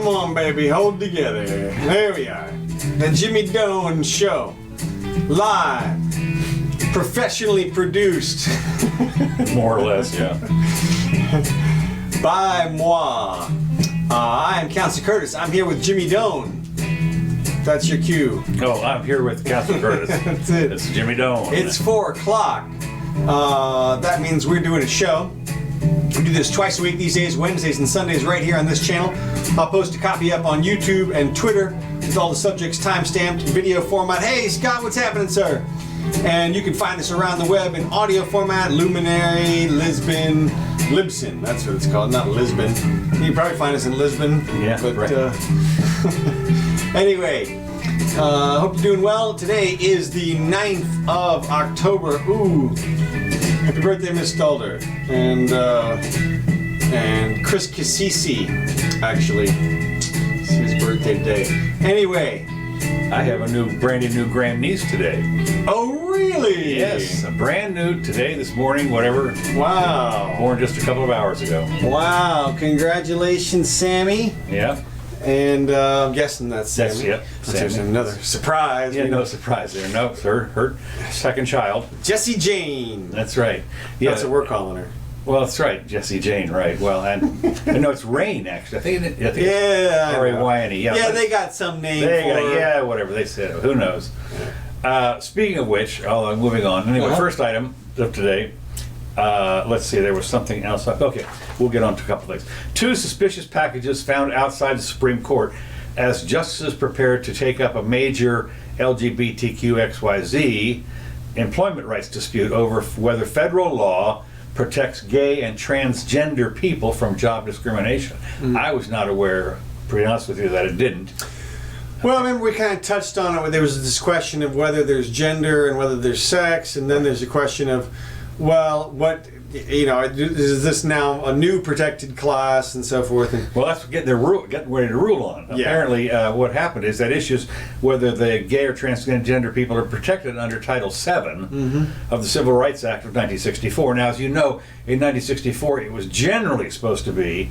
Come on, baby, hold together. There we are. The Jimmy Doane Show. Live. Professionally produced. More or less, yeah. By moi. I am Counselor Curtis. I'm here with Jimmy Doane. That's your cue. Oh, I'm here with Counselor Curtis. That's it. It's Jimmy Doane. It's 4 o'clock. That means we're doing a show. We do this twice a week these days, Wednesdays and Sundays, right here on this channel. I'll post a copy up on YouTube and Twitter with all the subjects time-stamped in video format. Hey, Scott, what's happening, sir? And you can find us around the web in audio format, Luminary, Libsyn, that's what it's called, not Lisbon. You can probably find us in Lisbon. Yeah, but, right. Anyway, hope you're doing well. Today is the 9th of October. Ooh, happy birthday, Miss Stalder. And Chris Cassisi, actually. It's his birthday today. Anyway. I have a brand new grandniece today. Oh, really? Yes, a brand new today, this morning, whatever. Wow. Born just a couple of hours ago. Wow, congratulations, Sammy. Yeah. And I'm guessing that's Sammy. That's, yep, That's Sammy. another surprise. Yeah, no surprise there. No, it's her second child. Jessie Jane. That's right. Yeah. That's what we're calling her. Well, that's right, Jessie Jane, right. Well, and no, it's Rain, actually. I think Yeah. R-A-Y-N-E. Yeah, they got some name for her. Yeah, whatever they said. Who knows? Speaking of which, moving on. Anyway, first item of today. Let's see, there was something else. Okay, we'll get on to a couple things. 2 suspicious packages found outside the Supreme Court as justices prepared to take up a major LGBTQXYZ employment rights dispute over whether federal law protects gay and transgender people from job discrimination. I was not aware, to be honest with you, that it didn't. Well, I remember we kind of touched on it. There was this question of whether there's gender and whether there's sex, and then there's a question of, well, what, is this now a new protected class and so forth? And well, that's getting ready to rule on. Yeah. Apparently, what happened is that issues whether the gay or transgender people are protected under Title VII of the Civil Rights Act of 1964. Now, as you know, in 1964, it was generally supposed to be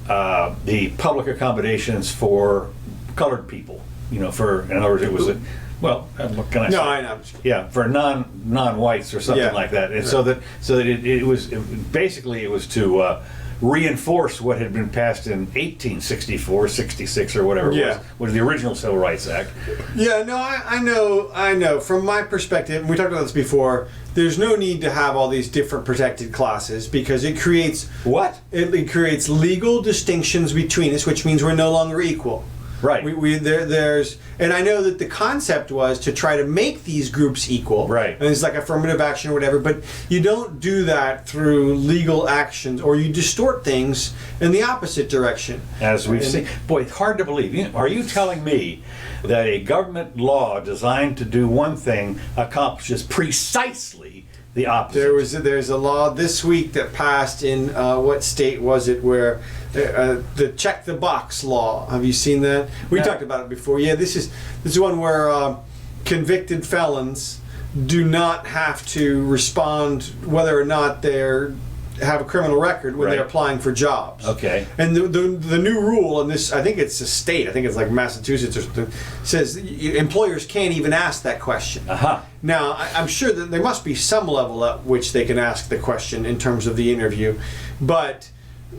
the public accommodations for colored people. In other words, it was what can I say? No, I know. Yeah, for non-whites or something like that, and so that it was basically to reinforce what had been passed in 1864, 66, or whatever it was the original Civil Rights Act. Yeah, no, I know. From my perspective, and we talked about this before, there's no need to have all these different protected classes because it creates What? It creates legal distinctions between us, which means we're no longer equal. Right. And I know that the concept was to try to make these groups equal. Right. And it's like affirmative action or whatever, but you don't do that through legal actions, or you distort things in the opposite direction. As we've seen. Boy, it's hard to believe. Are you telling me that a government law designed to do one thing accomplishes precisely the opposite? There's a law this week that passed in what state was it, where the check the box law. Have you seen that? We talked about it before. Yeah, this is one where convicted felons do not have to respond whether or not they're have a criminal record when they're applying for jobs. Okay. And the new rule, and this, I think it's a state, I think it's like Massachusetts or something, says employers can't even ask that question. Now, I'm sure that there must be some level at which they can ask the question in terms of the interview, but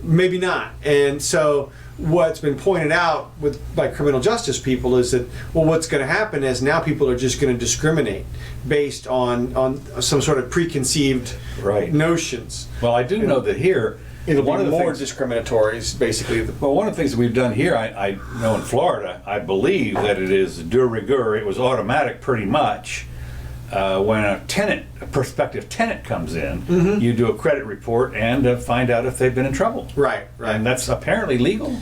maybe not. And so what's been pointed out by criminal justice people is that, well, what's going to happen is now people are just going to discriminate based on some sort of preconceived notions. Well, I do know that here, it'll be more discriminatory, basically. Well, one of the things that we've done here, I know in Florida, I believe that it is de rigueur. It was automatic pretty much. When a prospective tenant comes in, you do a credit report and find out if they've been in trouble. Right. And that's apparently legal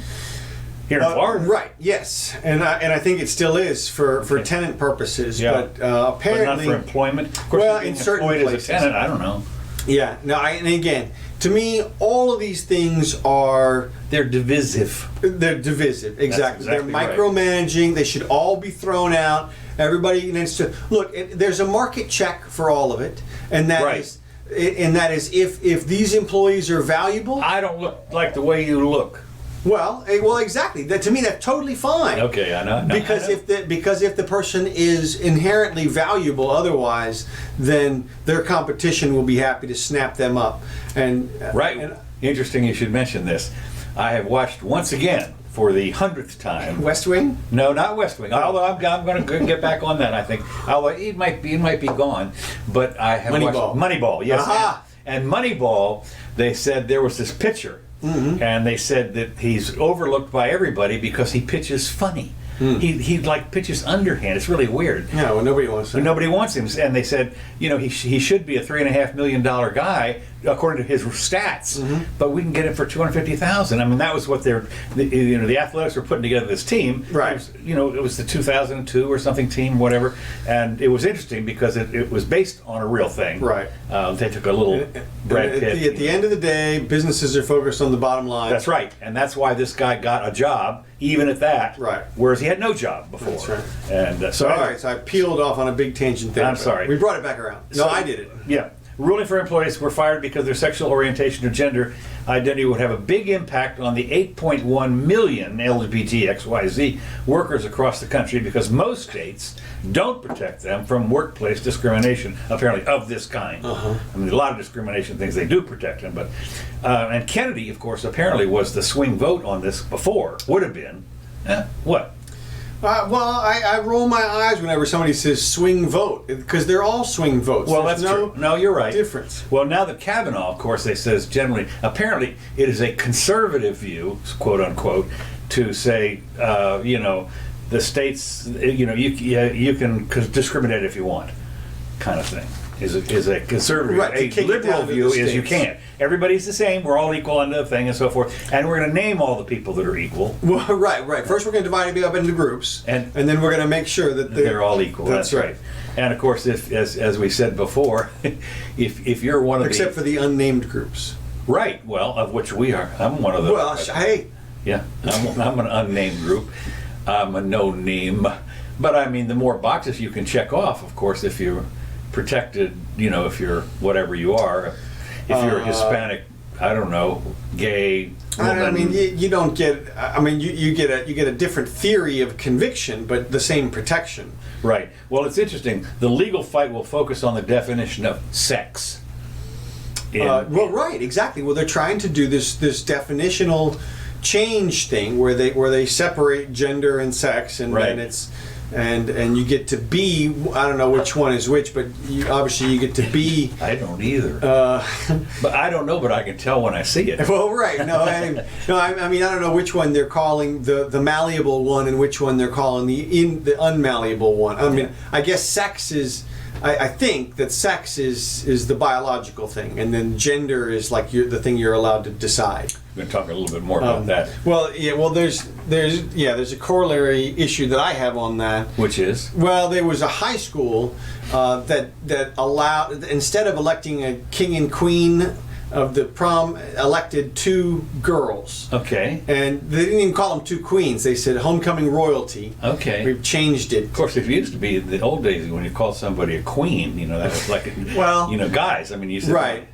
here in Florida. Right. Yes, and I think it still is for tenant purposes. Yeah. But apparently, but not for employment. Of course, well, in certain places. As a tenant, I don't know. Yeah. No. And again, to me, all of these things they're divisive. They're divisive. Exactly. They're right. micromanaging. They should all be thrown out. Everybody needs to look. There's a market check for all of it, and that is if these employees are valuable. I don't look like the way you look. Well, exactly. To me, that's totally fine. Okay, I know. Because I know. if the person is inherently valuable, otherwise, then their competition will be happy to snap them up. And Interesting you should mention this. I have watched once again for the 100th time. West Wing? No, not West Wing. Although I'm going to get back on that. I think. Although it might be gone, but I have Moneyball. watched Moneyball. Yes. Aha. And Moneyball, they said there was this pitcher, and they said that he's overlooked by everybody because he pitches funny. He like pitches underhand. It's really weird. Yeah, well, nobody wants him. Nobody wants him, and they said, he should be a $3.5 million guy according to his stats, but we can get him for $250,000. I mean, that was what the Athletics were putting together this team. Right. It was the 2002 or something team, whatever, and it was interesting because it was based on a real thing. Right. They took a little Brad Pitt. At the end of the day, businesses are focused on the bottom line. That's right, and that's why this guy got a job, even at that. Right. Whereas he had no job before. That's right. And All right, so I peeled off on a big tangent there. I'm but sorry. We brought it back around. No, I did it. Yeah. Ruling for employees who were fired because their sexual orientation or gender identity would have a big impact on the 8.1 million LGBT XYZ workers across the country because most states don't protect them from workplace discrimination, apparently, of this kind. I mean, a lot of discrimination things they do protect them, but and Kennedy, of course, apparently was the swing vote on this before, would have been. What? I roll my eyes whenever somebody says swing vote because they're all swing votes. Well, There's that's true. No, you're right. Difference. Well, now that Kavanaugh, of course, they says generally, apparently, it is a conservative view, quote unquote, to say, the states, you can discriminate if you want, kind of thing. Is a conservative, Right, to a kick it liberal down to view the is you states. can't. Everybody's the same. We're all equal under the thing and so forth. And we're going to name all the people that are equal. Well, right. First, we're going to divide it up into groups, and then we're going to make sure that they're all equal. That's right. And of course, if as we said before, if you're one of except for the unnamed groups. Right. Well, of which we are. I'm one of those. Well, hey. Yeah, I'm an unnamed group. I'm a no name. But I mean, the more boxes you can check off, of course, if you're protected, if you're whatever you are, if you're Hispanic, I don't know, gay, woman. I mean, you don't get. I mean, you get a different theory of conviction, but the same protection. Right. Well, it's interesting. The legal fight will focus on the definition of sex. Right, exactly. Well, they're trying to do this definitional change thing where they separate gender and sex, and then it's. And you get to be, I don't know which one is which, but obviously you get to be. I don't either. But I don't know, but I can tell when I see it. Well, right. No, I mean, I don't know which one they're calling the malleable one and which one they're calling the unmalleable one. I mean, I guess sex is. I think that sex is the biological thing, and then gender is like the thing you're allowed to decide. We're going to talk a little bit more about that. Well, yeah. Well, there's a corollary issue that I have on that. Which is? Well, there was a high school that allowed, instead of electing a king and queen of the prom, elected 2 girls. Okay. And they didn't even call them 2 queens. They said homecoming royalty. Okay. We've changed it. Of course, it used to be in the old days when you called somebody a queen, that was like, well, guys. I mean, you said right.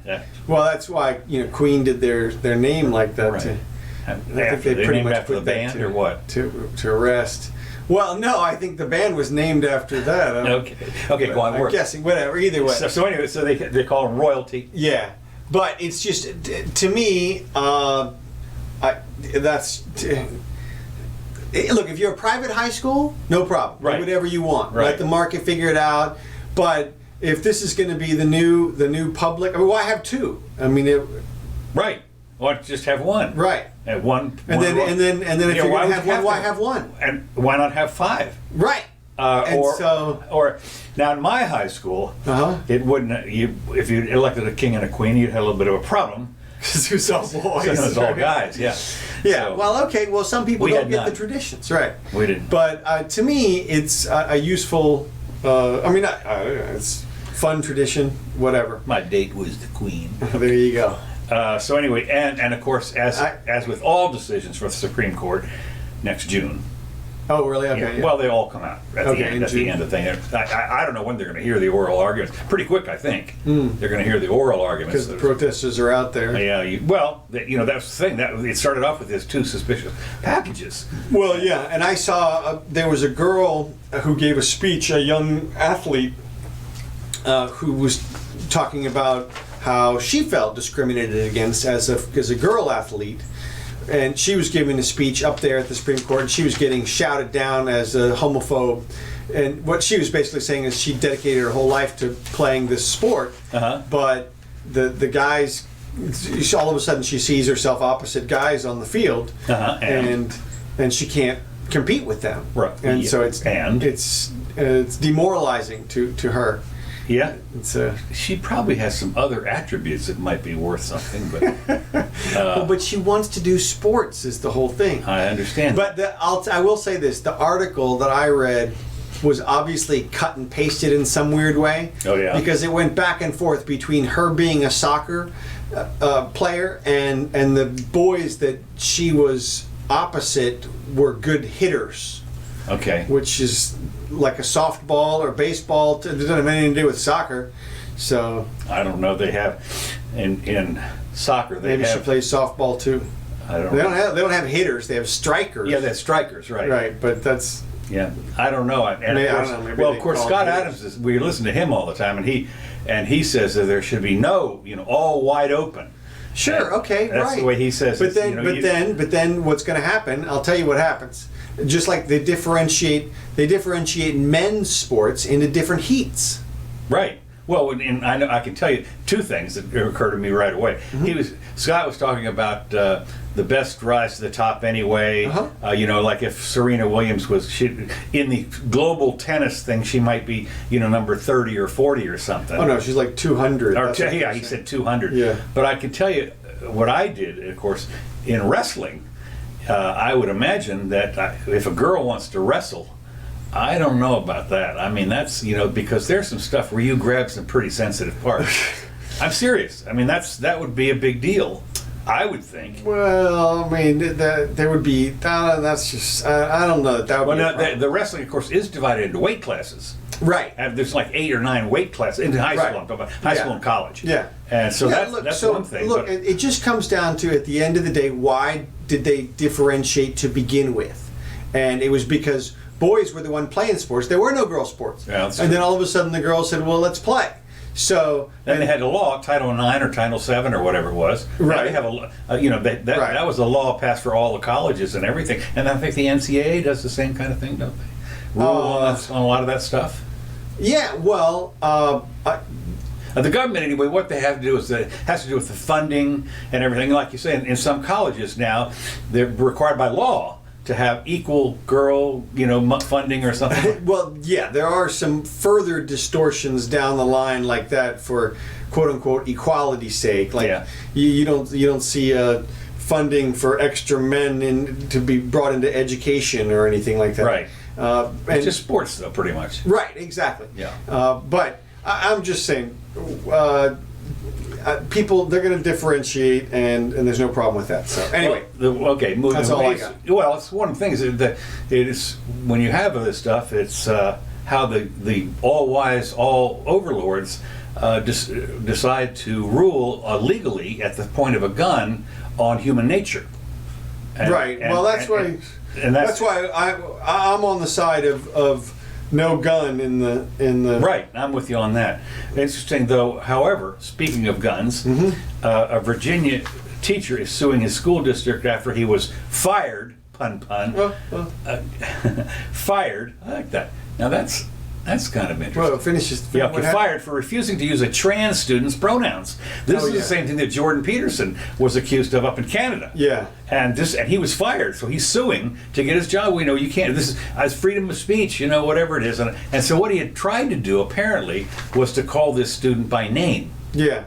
Well, that's why Queen did their name like that. Right. I think they pretty much after put the that band or what? To rest. Well, no, I think the band was named after that. Okay, go on. I'm guessing, whatever. Either way. So anyway, so they call them royalty. Yeah. But it's just, to me, look, if you're a private high school, no problem. Right. Do whatever you want. Right. Let the market figure it out. But if this is going to be the new public, I mean, why have 2? I mean, right. Why just have 1? Right. And one. And then if you're going to have 1, why have 1? And why not have 5? Right. Or now in my high school, it wouldn't. If you elected a king and a queen, you'd have a little bit of a problem. Because it was all boys. It was all guys. Yeah. Yeah. So, well, okay. Well, some people don't get the traditions, right? We didn't. But to me, it's a useful. It's fun tradition. Whatever. My date was the queen. There you go. So anyway, and of course, as with all decisions for the Supreme Court, next June. Oh, really? Okay. Yeah. Yeah. Well, they all come out at Okay, the end. in At the June. end of the thing. I don't know when they're going to hear the oral arguments. Pretty quick, I think. They're going to hear the oral arguments. Because the protesters are out there. Yeah. That's the thing. That it started off with his 2 suspicious packages. Well, yeah, and I saw there was a girl who gave a speech, a young athlete, who was talking about how she felt discriminated against as a girl athlete. And she was giving a speech up there at the Supreme Court, and she was getting shouted down as a homophobe. And what she was basically saying is she dedicated her whole life to playing this sport, but the guys, all of a sudden she sees herself opposite guys on the field, and she can't compete with them. Right. And so it's demoralizing to her. Yeah. It's She probably has some other attributes that might be worth something, but but she wants to do sports is the whole thing. I understand. But I will say this: the article that I read was obviously cut and pasted in some weird way. Oh, yeah. Because it went back and forth between her being a soccer player and the boys that she was opposite were good hitters. Okay. Which is like a softball or baseball. It doesn't have anything to do with soccer. So I don't know. They have in soccer. They maybe have, she plays softball too. I don't They know. don't have hitters. They have strikers. Yeah, they're strikers, right? Right, but that's Yeah, I don't know. And Maybe- of I course, don't know, maybe well, they of course, call Scott it Adams is. We listen to him all the time, and he says that there should be no, all wide open. sure. And Okay, that's right. the way he says But it. then, but then, what's going to happen? I'll tell you what happens. Just like they differentiate men's sports into different heats. Right. Well, and I can tell you 2 things that occur to me right away. Scott was talking about the best rise to the top anyway. Like if Serena Williams in the global tennis thing, she might be number 30 or 40 or something. Oh no, she's like 200. Or That's what he they're saying. said 200. Yeah. But I can tell you what I did, of course, in wrestling. I would imagine that if a girl wants to wrestle, I don't know about that. I mean, that's, because there's some stuff where you grab some pretty sensitive parts. I'm serious. I mean, that would be a big deal, I would think. Well, I mean, there would be. That's just. I don't know that would be. A problem. The wrestling, of course, is divided into weight classes. Right. And there's like 8 or 9 weight classes in high school. I'm talking about high school and college. Yeah. And so Yeah, that's so, one thing. Look, but, it just comes down to, at the end of the day, why did they differentiate to begin with? And it was because boys were the one playing sports. There were no girl sports. Yeah, that's and true. then all of a sudden the girls said, well, let's play. So then they had a law, Title IX or Title VII or whatever it was. Now Right. they have Right. that was a law passed for all the colleges and everything. And I think the NCAA does the same kind of thing, don't they? Rule on a lot of that stuff. yeah, well, The government, anyway, what they have to do is it has to do with the funding and everything. Like you say, in some colleges now, they're required by law to have equal girl, funding or something. well, yeah, there are some further distortions down the line like that for quote unquote equality's sake. Like Yeah. you don't see funding for extra men to be brought into education or anything like that. Right. And It's just sports, though, pretty much. right, exactly. Yeah. But I'm just saying, people, they're going to differentiate, and there's no problem with that. So anyway, Okay, moving. That's all I got. Well, it's one of the things that it is when you have this stuff. It's how the all-wise, all overlords decide to rule legally at the point of a gun on human nature. right. Well, that's why. That's why I'm on the side of no gun in the. Right, I'm with you on that. Interesting, though. However, speaking of guns, a Virginia teacher is suing his school district after he was fired. Pun. Fired. I like that. Now that's kind of interesting. Well, finishes. Yeah, fired for refusing to use a trans student's pronouns. This Oh, is yeah. the same thing that Jordan Peterson was accused of up in Canada. Yeah. And he was fired, so he's suing to get his job. We know you can't. This is as freedom of speech, whatever it is. And so what he had tried to do apparently was to call this student by name. Yeah.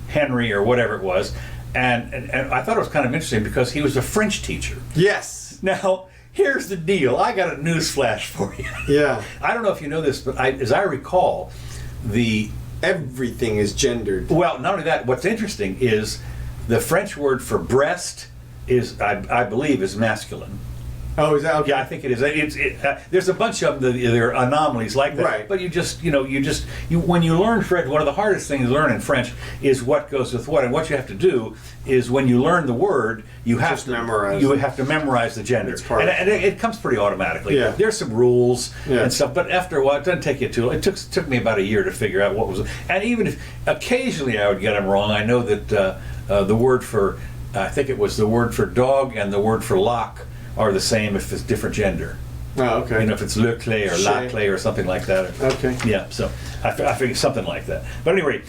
Henry or whatever it was. And I thought it was kind of interesting because he was a French teacher. Yes. Now, here's the deal. I got a news flash for you. Yeah. I don't know if you know this, but as I recall, Everything is gendered. well, not only that, what's interesting is the French word for breast is, I believe, is masculine. Oh, is that okay? Yeah, I think it is. There's a bunch of them that there are anomalies like that. Right. But when you learn French, one of the hardest things to learn in French is what goes with what. And what you have to do is when you learn the word, you have to memorize the gender. And it comes pretty automatically. Yeah. There's some rules and stuff, but after a while, it doesn't take you too long. It took me about a year to figure out what was. And even if occasionally I would get them wrong, I know that the word for, I think it was the word for dog and the word for lock are the same if it's different gender. Oh, okay. If it's le clé or la clé or something like that. Okay. Yeah, so I figured something like that. But anyway,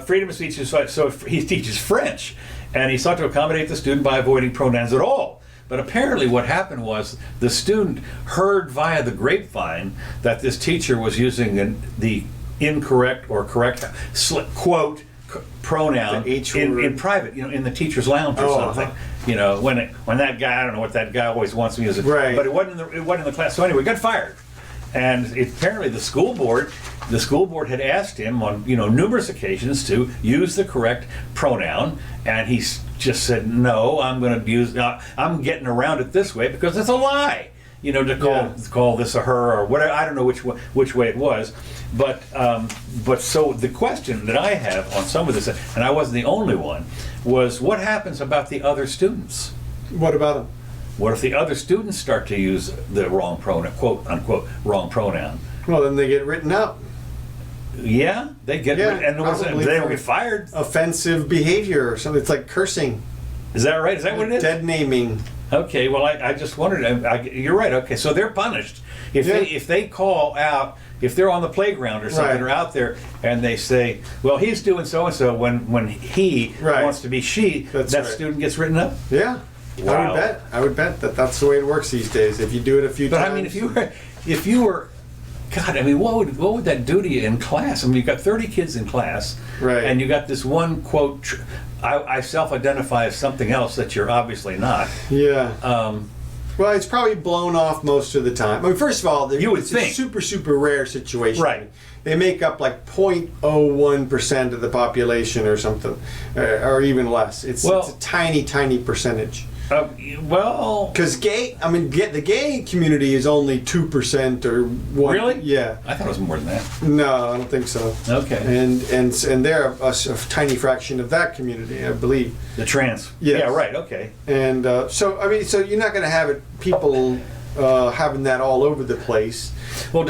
freedom of speech is so he teaches French, and he sought to accommodate the student by avoiding pronouns at all. But apparently what happened was the student heard via the grapevine that this teacher was using the incorrect or correct quote pronoun in private, in the teacher's lounge or something. When that guy, I don't know what that guy always wants me to, right. But it wasn't in the class. So anyway, got fired, and apparently the school board had asked him on numerous occasions to use the correct pronoun, and he just said no. I'm getting around it this way because it's a lie. To call this a her or whatever. I don't know which way it was, but so the question that I have on some of this, and I wasn't the only one, was what happens about the other students? What about them? What if the other students start to use the wrong pronoun, quote unquote, wrong pronoun? Well, then they get written up. Yeah, they get written, and they will get fired. Offensive behavior or something. It's like cursing. Is that right? Is that what it is? Dead naming. Okay, well, I just wondered. You're right. Okay, so they're punished if they call out, if they're on the playground or something, or out there, and they say, "Well, he's doing so and so," when he wants to be she, student gets written up. Yeah, wow. I would bet that that's the way it works these days. If you do it a few times. But I mean, if you were, God, I mean, what would that do to you in class? I mean, you've got 30 kids in class, and you got this one quote. I self-identify as something else that you're obviously not. Yeah. Well, it's probably blown off most of the time. I mean, first of all, it's a super, super rare situation. Right. They make up like 0.01% of the population or something, or even less. It's a tiny, tiny percentage. Because the gay community is only 2% or 1%. Really? Yeah. I thought it was more than that. No, I don't think so. Okay. And they're a tiny fraction of that community, I believe. The trans. Yes. Yeah. Right. Okay. And so you're not going to have people having that all over the place. Well,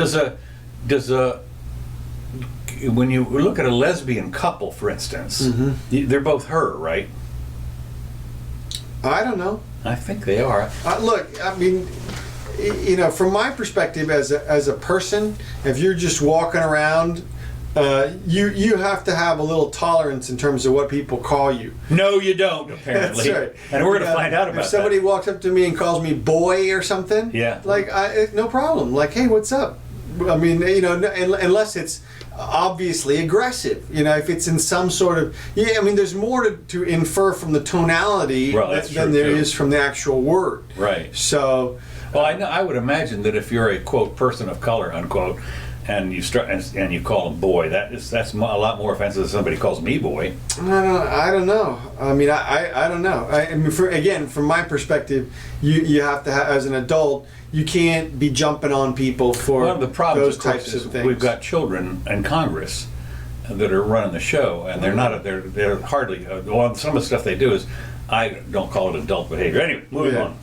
when you look at a lesbian couple, for instance, they're both her, right? I don't know. I think they are. Look, I mean, from my perspective as a person, if you're just walking around, you have to have a little tolerance in terms of what people call you. No, you don't, apparently. That's right. And we're going to find out about that. If somebody walks up to me and calls me boy or something, no problem. Like, hey, what's up? I mean, unless it's obviously aggressive, if it's in some sort of, there's more to infer from the tonality than there is from the actual word. Right. So, well, I would imagine that if you're a quote person of color unquote, and you start and you call him boy, that's a lot more offensive than somebody calls me boy. I don't know. I mean, I don't know. I mean, from my perspective, you have to have, as an adult, you can't be jumping on people for one of the problems, those types of things. We've got children in Congress that are running the show, and they're hardly some of the stuff they do is, I don't call it adult behavior. Anyway, moving on.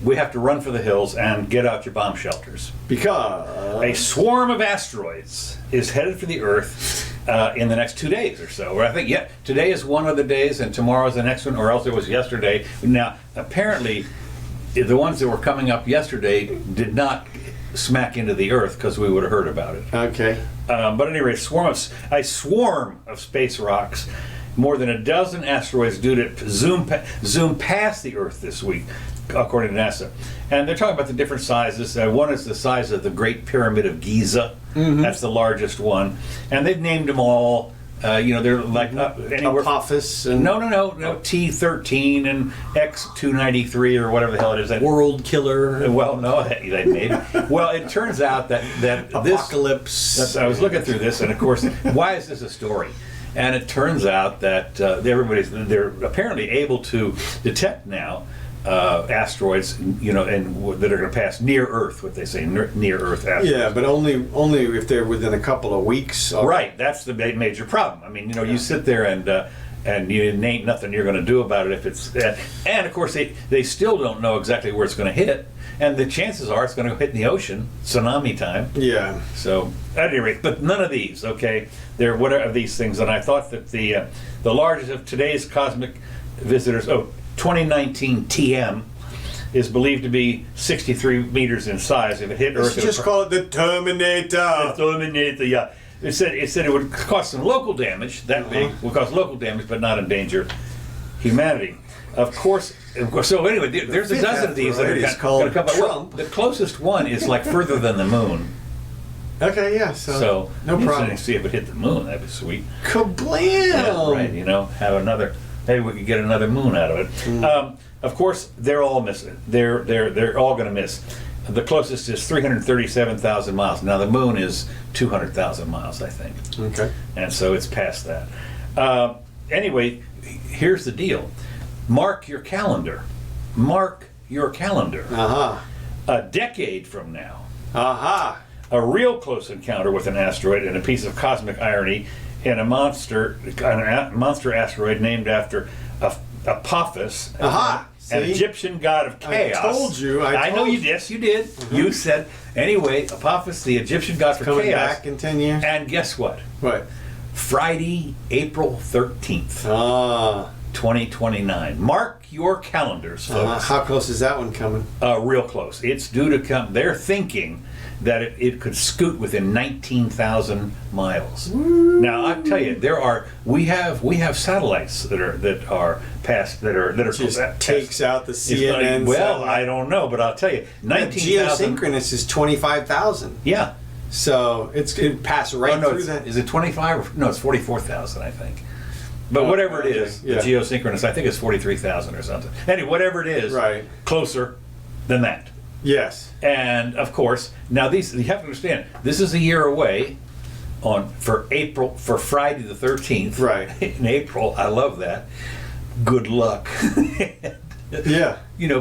We have to run for the hills and get out your bomb shelters. Because a swarm of asteroids is headed for the Earth in the next 2 days or so. Or I think, today is one of the days and tomorrow is the next one, or else it was yesterday. Now, apparently, the ones that were coming up yesterday did not smack into the Earth because we would have heard about it. Okay. But anyway, a swarm of space rocks, more than a dozen asteroids due to zoom past the Earth this week, according to NASA. And they're talking about the different sizes. One is the size of the Great Pyramid of Giza. That's the largest one. And they've named them all. They're like anywhere. Apophis and no, T13 and X293 or whatever the hell it is. World Killer. Well, no, they made it. Well, it turns out that Apocalypse. I was looking through this, and of course, why is this a story? And it turns out that they're apparently able to detect now asteroids, and that are going to pass near Earth. What they say, near Earth asteroids. Yeah, but only if they're within a couple of weeks. Right. That's the major problem. I mean, you sit there and you ain't nothing you're going to do about it if it's. And of course, they still don't know exactly where it's going to hit, and the chances are it's going to hit in the ocean, tsunami time. Yeah. So at any rate, but none of these. Okay, they're what are these things? And I thought that the largest of today's cosmic visitors. 2019 TM is believed to be 63 meters in size. If it hit Earth, just call it the Terminator. The Terminator, yeah. It said it would cause some local damage. That big would cause local damage, but not endanger humanity. Of course. So anyway, there's a dozen of these that are called come up. Trump. The closest one is like further than the moon. Okay, yeah. So no problem. To see if it hit the moon, that'd be sweet. Kablam! Yeah, right. Have another. Maybe we could get another moon out of it. Of course, they're all missing. They're all going to miss. The closest is 337,000 miles. Now the moon is 200,000 miles, I think. Okay. And so it's past that. Anyway, here's the deal. Mark your calendar. Mark your calendar. A decade from now. A real close encounter with an asteroid and a piece of cosmic irony in a monster asteroid named after Apophis, an Egyptian god of chaos. I told you. I know you. Yes, you did. You said anyway. Apophis, the Egyptian god for coming chaos, back in 10 years. And guess what? What? Friday, April 13th, 2029. Mark your calendars, folks. How close is that one coming? Real close. It's due to come. They're thinking that it could scoot within 19,000 miles. Woo. Now I tell you, we have satellites that are past that are just takes out the CNN. Well, I don't know, but I'll tell you, 19,000. Geosynchronous is 25,000. Yeah. So it passed right through that. Is it 25? No, it's 44,000, I think. But whatever it is, the geosynchronous, I think it's 43,000 or something. Anyway, whatever it is, closer than that. Yes. And of course, now these you have to understand. This is a year away, for Friday the 13th. Right. In April, I love that. Good luck. Yeah.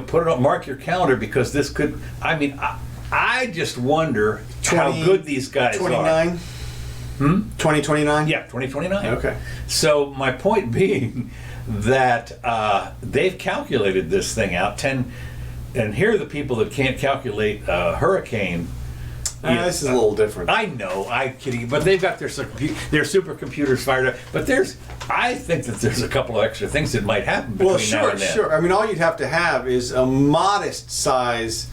Put it on, mark your calendar because this could. I mean, I just wonder how good these guys 29? are. 2029? Yeah, 2029. Okay. So my point being that they've calculated this thing out. And here are the people that can't calculate a hurricane. This is a little different. I know, I'm kidding, but they've got their supercomputers fired up. But I think that there's a couple of extra things that might happen between now and then. Sure. I mean, all you'd have to have is a modest size,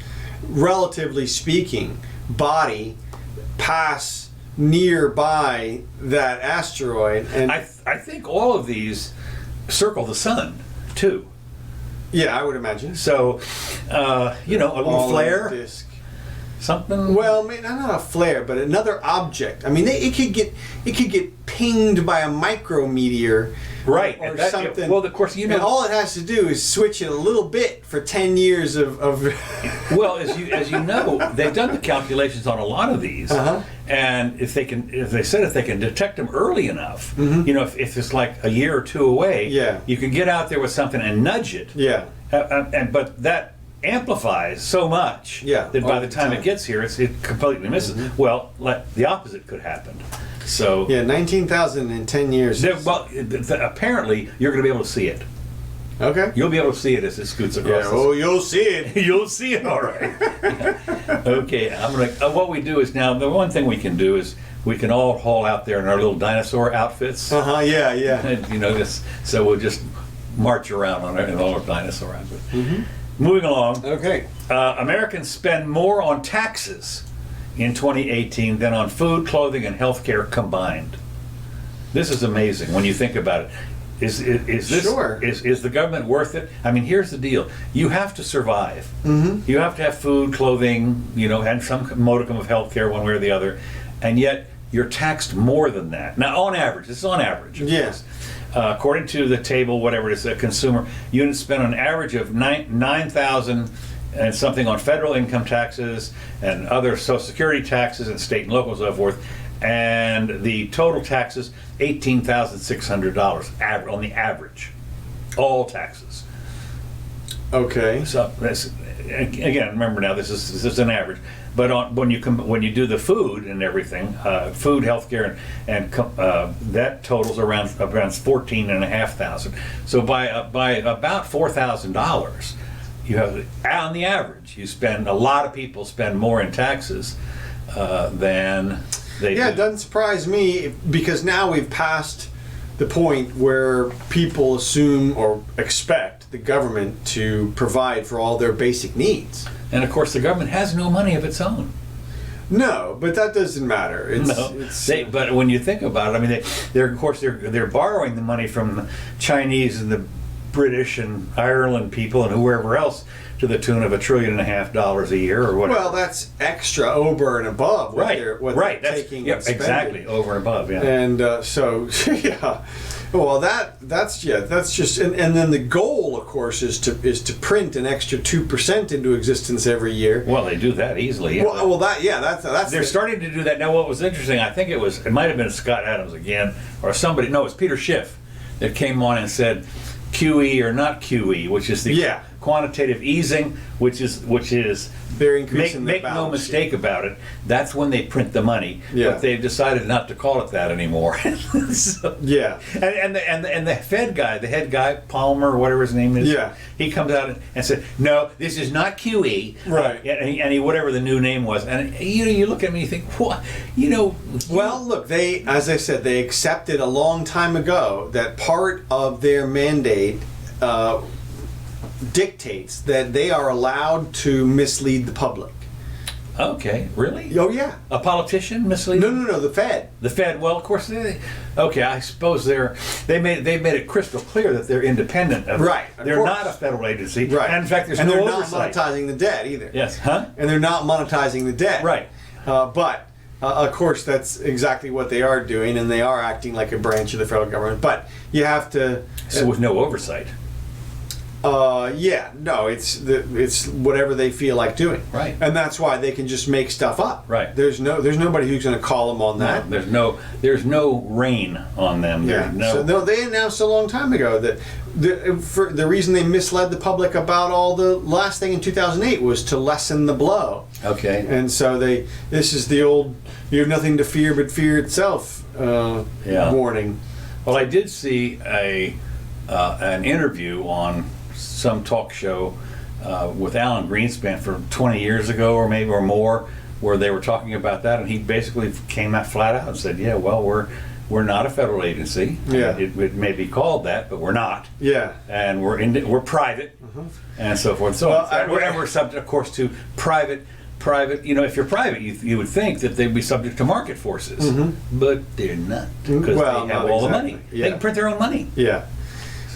relatively speaking, body pass nearby that asteroid. And I think all of these circle the sun, too. Yeah, I would imagine. So, a little flare, disc. Something. Well, not a flare, but another object. I mean, it could get pinged by a micrometeor, right, or something. Well, of course, and all it has to do is switch it a little bit for 10 years of. Well, as you know, they've done the calculations on a lot of these, and if they can detect them early enough, if it's like a year or two away, you can get out there with something and nudge it. Yeah. But that amplifies so much that by the time it gets here, it completely misses. Well, the opposite could happen. So 19,000 in 10 years. Well, apparently you're going to be able to see it. Okay. You'll be able to see it as it scoots across. Yeah. Oh, you'll see it. You'll see it. All right. Okay. I'm gonna. What we do is now the one thing we can do is we can all haul out there in our little dinosaur outfits. Yeah. And, so we'll just march around in all our dinosaur outfits. Moving along. Okay. Americans spend more on taxes in 2018 than on food, clothing, and health care combined. This is amazing when you think about it. Is this sure. Is the government worth it? I mean, here's the deal: you have to survive. You have to have food, clothing, and some modicum of health care, one way or the other, and yet you're taxed more than that. Now, on average, this is on average. Yes. According to the table, whatever it is, a consumer units spend an average of 9,000 and something on federal income taxes and other Social Security taxes and state and local and so forth, and the total taxes $18,600 on the average, all taxes. Okay. So that's, again, remember now, this is an average. But when you do the food and everything, food, healthcare, and that totals around 14,500. So by about $4,000, you have, on the average, a lot of people spend more in taxes than they do. Yeah, it doesn't surprise me, because now we've passed the point where people assume or expect the government to provide for all their basic needs. And of course, the government has no money of its own. No, but that doesn't matter. But when you think about it, I mean, they're borrowing the money from the Chinese and the British and Ireland people and whoever else to the tune of $1.5 trillion a year or whatever. Well, that's extra over and above what they're taking and spending. Exactly, over and above, yeah. And so, yeah. Well, that's just, and then the goal, of course, is to print an extra 2% into existence every year. Well, they do that easily. Yeah. That's they're starting to do that now. What was interesting, I think it might have been Scott Adams again, or somebody. No, it's Peter Schiff that came on and said QE or not QE, which is the quantitative easing, which is they're increasing make no mistake about it. That's when they print the money, but they've decided not to call it that anymore. So, and the Fed guy, the head guy, Palmer, whatever his name is, he comes out and said, "No, this is not QE." Right. And he whatever the new name was, and you look at me, and you think, what, Well, look, as I said, they accepted a long time ago that part of their mandate dictates that they are allowed to mislead the public. Okay, really? Oh, yeah. A politician mislead? No, the Fed. The Fed. Well, of course, I suppose they've made it crystal clear that they're independent of right. They're not a federal agency. Right. And in fact, they're not monetizing the debt either. Yes. Huh? And they're not monetizing the debt. Right. But of course, that's exactly what they are doing, and they are acting like a branch of the federal government. But you have to. So with no oversight. It's whatever they feel like doing, right? And that's why they can just make stuff up, right? There's nobody who's going to call them on that. No, there's no rein on them. They announced a long time ago that the reason they misled the public about all the last thing in 2008 was to lessen the blow. Okay. And so this is the old "you have nothing to fear but fear itself" warning. Well, I did see an interview on some talk show with Alan Greenspan from 20 years ago or maybe or more, where they were talking about that, and he basically came out flat out and said, we're not a federal agency. Yeah. It may be called that, but we're not. Yeah. And we're private, and so forth. So we're subject, of course, to private. If you're private, you would think that they'd be subject to market forces, but they're not, because they have all the money. Yeah. They can print their own money. Yeah.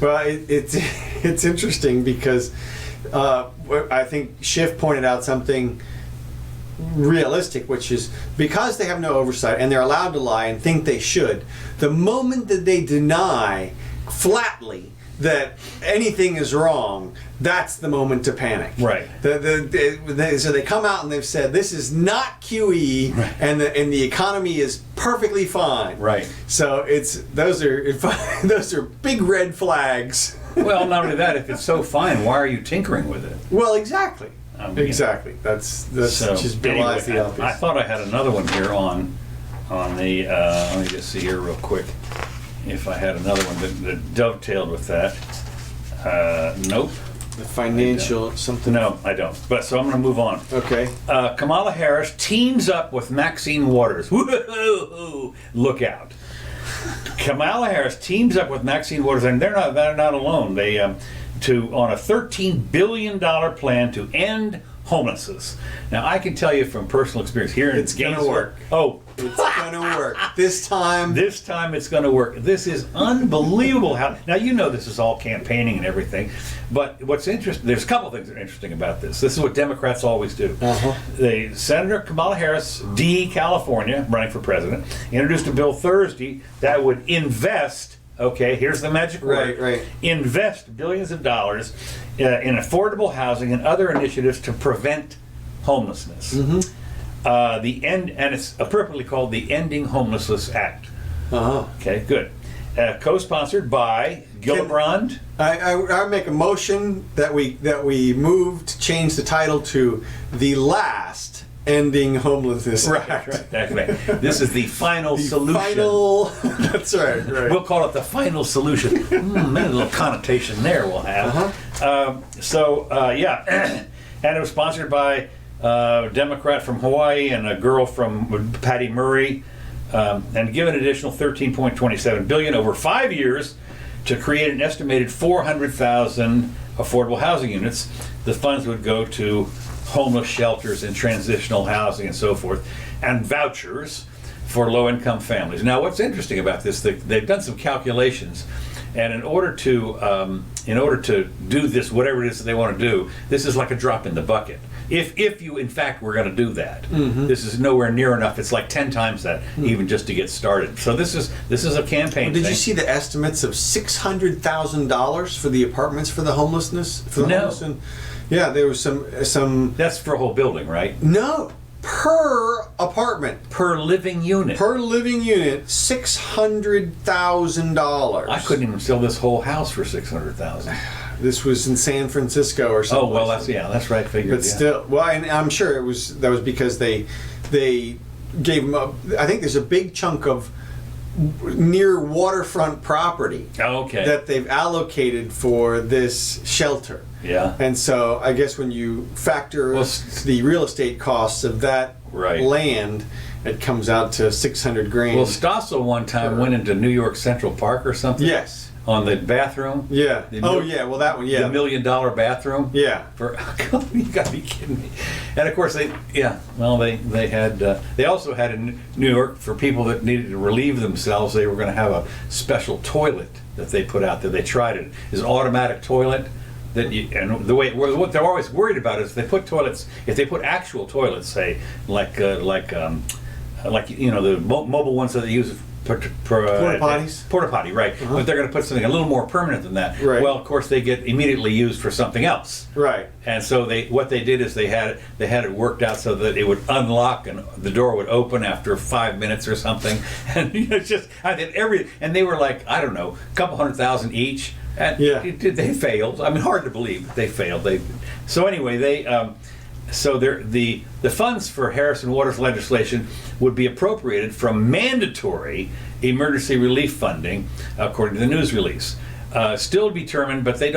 Well, it's interesting because I think Schiff pointed out something realistic, which is because they have no oversight and they're allowed to lie and think they should, the moment that they deny flatly that anything is wrong, that's the moment to panic. Right. So they come out and they've said this is not QE, right, and the economy is perfectly fine. Right. So those are big red flags. Well, not only that, if it's so fine, why are you tinkering with it? Well, exactly. Exactly. That's so, just belies the obvious. I thought I had another one here on the. Let me just see here real quick. If I had another one that dovetailed with that. Nope. The financial something. No, I don't. But so I'm going to move on. Okay. Kamala Harris teams up with Maxine Waters. Woo-hoo-hoo. Look out. Kamala Harris teams up with Maxine Waters, and they're not alone. They on a $13 billion plan to end homelessness. Now, I can tell you from personal experience here in it's going to work. Oh, it's going to work this time. This time it's going to work. This is unbelievable. Now, this is all campaigning and everything, but what's interesting, there's a couple things that are interesting about this. This is what Democrats always do. Senator Kamala Harris, D. California, running for president, introduced a bill Thursday that would invest, okay, here's the magic word, right. Invest billions of dollars in affordable housing and other initiatives to prevent homelessness. And it's appropriately called the Ending Homelessness Act. Okay, good. co-sponsored by Gillibrand. I make a motion that we move to change the title to The Last Ending Homelessness Act. Right. This is the final solution. That's right. We'll call it the final solution. Maybe a little connotation there we'll have. And it was sponsored by a Democrat from Hawaii and a girl from Patty Murray, and given an additional $13.27 billion over 5 years to create an estimated 400,000 affordable housing units. The funds would go to homeless shelters and transitional housing and so forth, and vouchers for low-income families. Now, what's interesting about this, they've done some calculations, and in order to do this, whatever it is that they want to do, this is like a drop in the bucket. If you in fact were going to do that, this is nowhere near enough. It's like 10 times that, even just to get started. So this is a campaign. Did you see the estimates of $600,000 for the apartments for the homelessness? No. Yeah, there was some. That's for a whole building, right? No, per apartment, per living unit. Per living unit, $600,000. I couldn't even sell this whole house for $600,000. This was in San Francisco or something. Oh well, that's right. Figured. But still, well, and I'm sure that was because they gave them up. I think there's a big chunk of near waterfront property that they've allocated for this shelter. Yeah. And so I guess when you factor the real estate costs of that land, it comes out to $600,000. Well, Stossel one time went into New York Central Park or something. Yes. On the bathroom. Yeah. Well, that one. Yeah. The $1 million bathroom. Yeah. You gotta be kidding me. And of course they also had in New York, for people that needed to relieve themselves, they were going to have a special toilet that they put out there. They tried it. It's an automatic toilet. What they're always worried about is if they put actual toilets, say like the mobile ones that they use porta potties. Porta potty, right? But they're going to put something a little more permanent than that. Right. Well, of course, they get immediately used for something else. Right. And so what they did is they had it worked out so that it would unlock and the door would open after 5 minutes or something. And it's just and they were like, I don't know, a couple $100,000 each. And they failed. I mean, hard to believe they failed. The funds for Harrison Waters legislation would be appropriated from mandatory emergency relief funding, according to the news release. Still determined, but they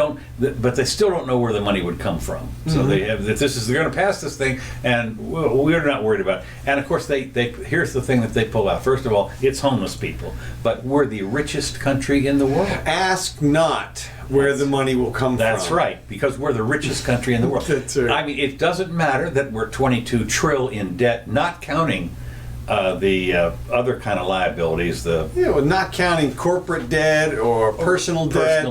still don't know where the money would come from. So they're going to pass this thing, and we're not worried about it. And of course, here's the thing that they pull out. First of all, it's homeless people, but we're the richest country in the world. Ask not where the money will come from. That's right, because we're the richest country in the world. That's right. I mean, it doesn't matter that we're $22 trillion in debt, not counting the other kind of liabilities. Not counting corporate debt or personal debt,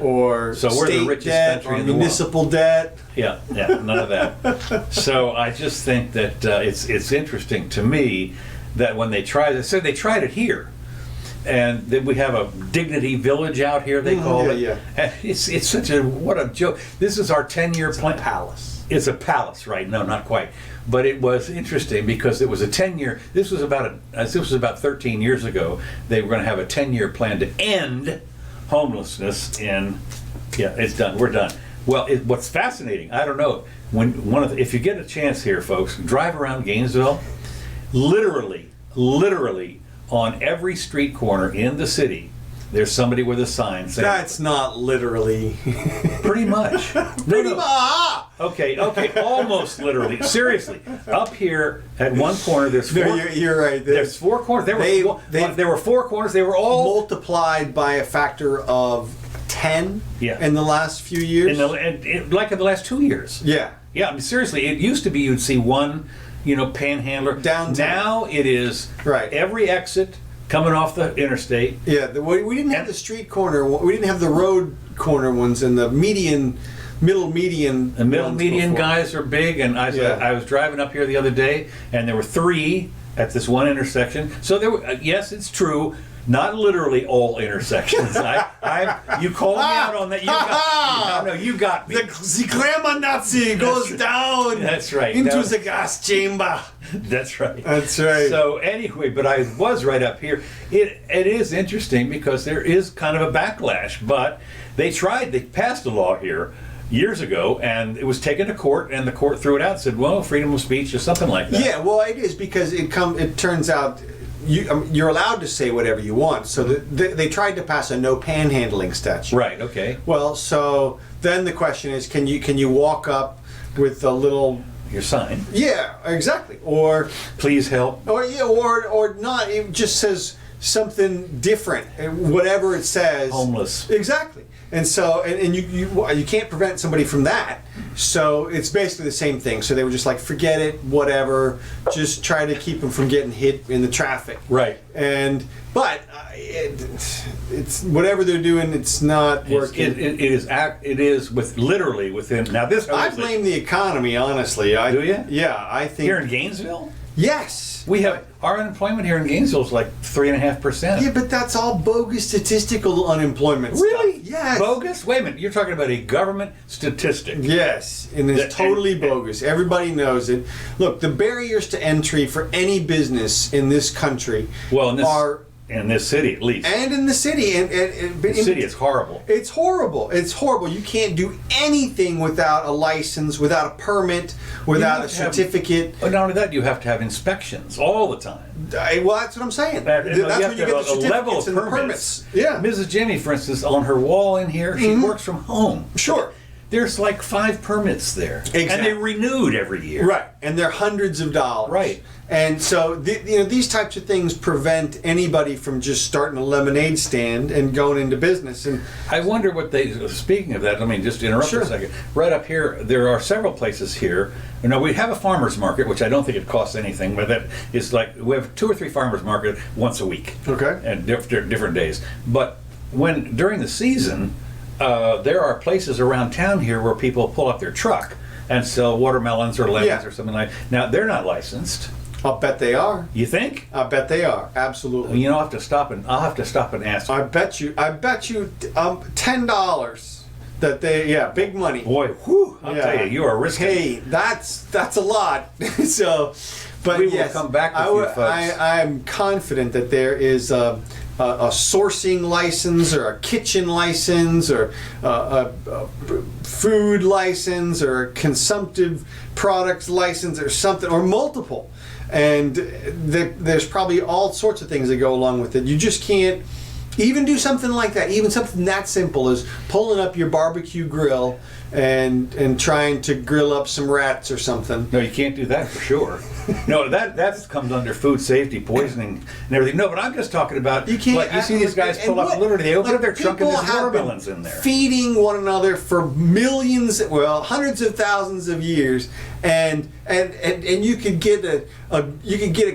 or so we're state the richest debt country or in the municipal world. debt. Yeah, none of that. So I just think that it's interesting to me that when they tried it here. And then we have a dignity village out here, they call it. Yeah. And it's such what a joke. This is our 10-year plan. It's a palace. It's a palace, right? No, not quite. But it was interesting because it was a 10-year. This was about 13 years ago. They were going to have a 10-year plan to end homelessness it's done. We're done. Well, what's fascinating, I don't know, if you get a chance here, folks, drive around Gainesville, literally on every street corner in the city, there's somebody with a sign saying... That's not literally. Pretty much. Pretty much. Okay, almost literally. Seriously, up here at one corner, there's four... No, you're right. There's 4 corners. There were 4 corners. They were all... multiplied by a factor of 10 in the last few years. In the last 2 years. Yeah. Yeah, I mean, seriously, it used to be you'd see one... panhandler. Downtown. Now it is every exit coming off the interstate. Yeah, we didn't have the street corner. We didn't have the road corner ones and the middle median. The middle median guys are big, and I was driving up here the other day, and there were 3 at this one intersection. So there were, yes, it's true. Not literally all intersections. You called me out on that. You got me. The glamour Nazi goes down. That's right. Into the gas chamber. That's right. That's right. So anyway, but I was right up here. It is interesting because there is kind of a backlash, but they passed a law here years ago, and it was taken to court, and the court threw it out and said, well, freedom of speech or something like that. Yeah, well, it is because it turns out you're allowed to say whatever you want. So they tried to pass a no panhandling statute. Right, okay. Well, so then the question is, can you walk up with a little... Your sign. Yeah, exactly. Or... Please help. Or not. It just says something different. Whatever it says. Homeless. Exactly. And so, and you can't prevent somebody from that. So it's basically the same thing. So they were just like, forget it, whatever. Just try to keep them from getting hit in the traffic. Right. But it's whatever they're doing. It's not working. It is literally within. Now this. I blame the economy, honestly. Do you? Yeah, I think. Here in Gainesville. Yes. We have our unemployment here in Gainesville is like 3.5%. Yeah, but that's all bogus statistical unemployment really? stuff. Yes. Bogus? Wait a minute. You're talking about a government statistic. Yes, and it's totally bogus. Everybody knows it. Look, the barriers to entry for any business in this country are... In this city, at least. And in the city. The city is horrible. It's horrible. It's horrible. You can't do anything without a license, without a permit, without a certificate. Not only that, you have to have inspections all the time. Well, that's what I'm saying. That's when you get the certificates and the permits. Yeah. Mrs. Jimmy, for instance, on her wall in here, she works from home. Sure. There's like 5 permits there. Exactly. And they're renewed every year. Right. And they're hundreds of dollars. Right. And so, these types of things prevent anybody from just starting a lemonade stand and going into business. And I wonder what speaking of that, let me just interrupt for a second. Right up here, there are several places here. We have a farmer's market, which I don't think it costs anything, but that is like, we have 2 or 3 farmer's market once a week. Okay. And different days. But during the season, there are places around town here where people pull up their truck and sell watermelons or lemons or something like that. Now, they're not licensed. I'll bet they are. You think? I bet they are. Absolutely. I'll have to stop and ask. I bet you $10 that they big money. Boy, whew, I'll tell you are risking. Hey, that's a lot. So, but we will come back with you folks. I'm confident that there is a sourcing license or a kitchen license or a food license or a consumptive products license or something, or multiple. And there's probably all sorts of things that go along with it. You just can't even do something like that. Even something that simple as pulling up your barbecue grill and trying to grill up some rats or something. No, you can't do that for sure. No, that comes under food safety, poisoning, and everything. No, but I'm just talking about. You can't. Like you see these guys pull up. Literally, they open up their trunk and there's watermelons in there. Feeding one another for hundreds of thousands of years, and you could get a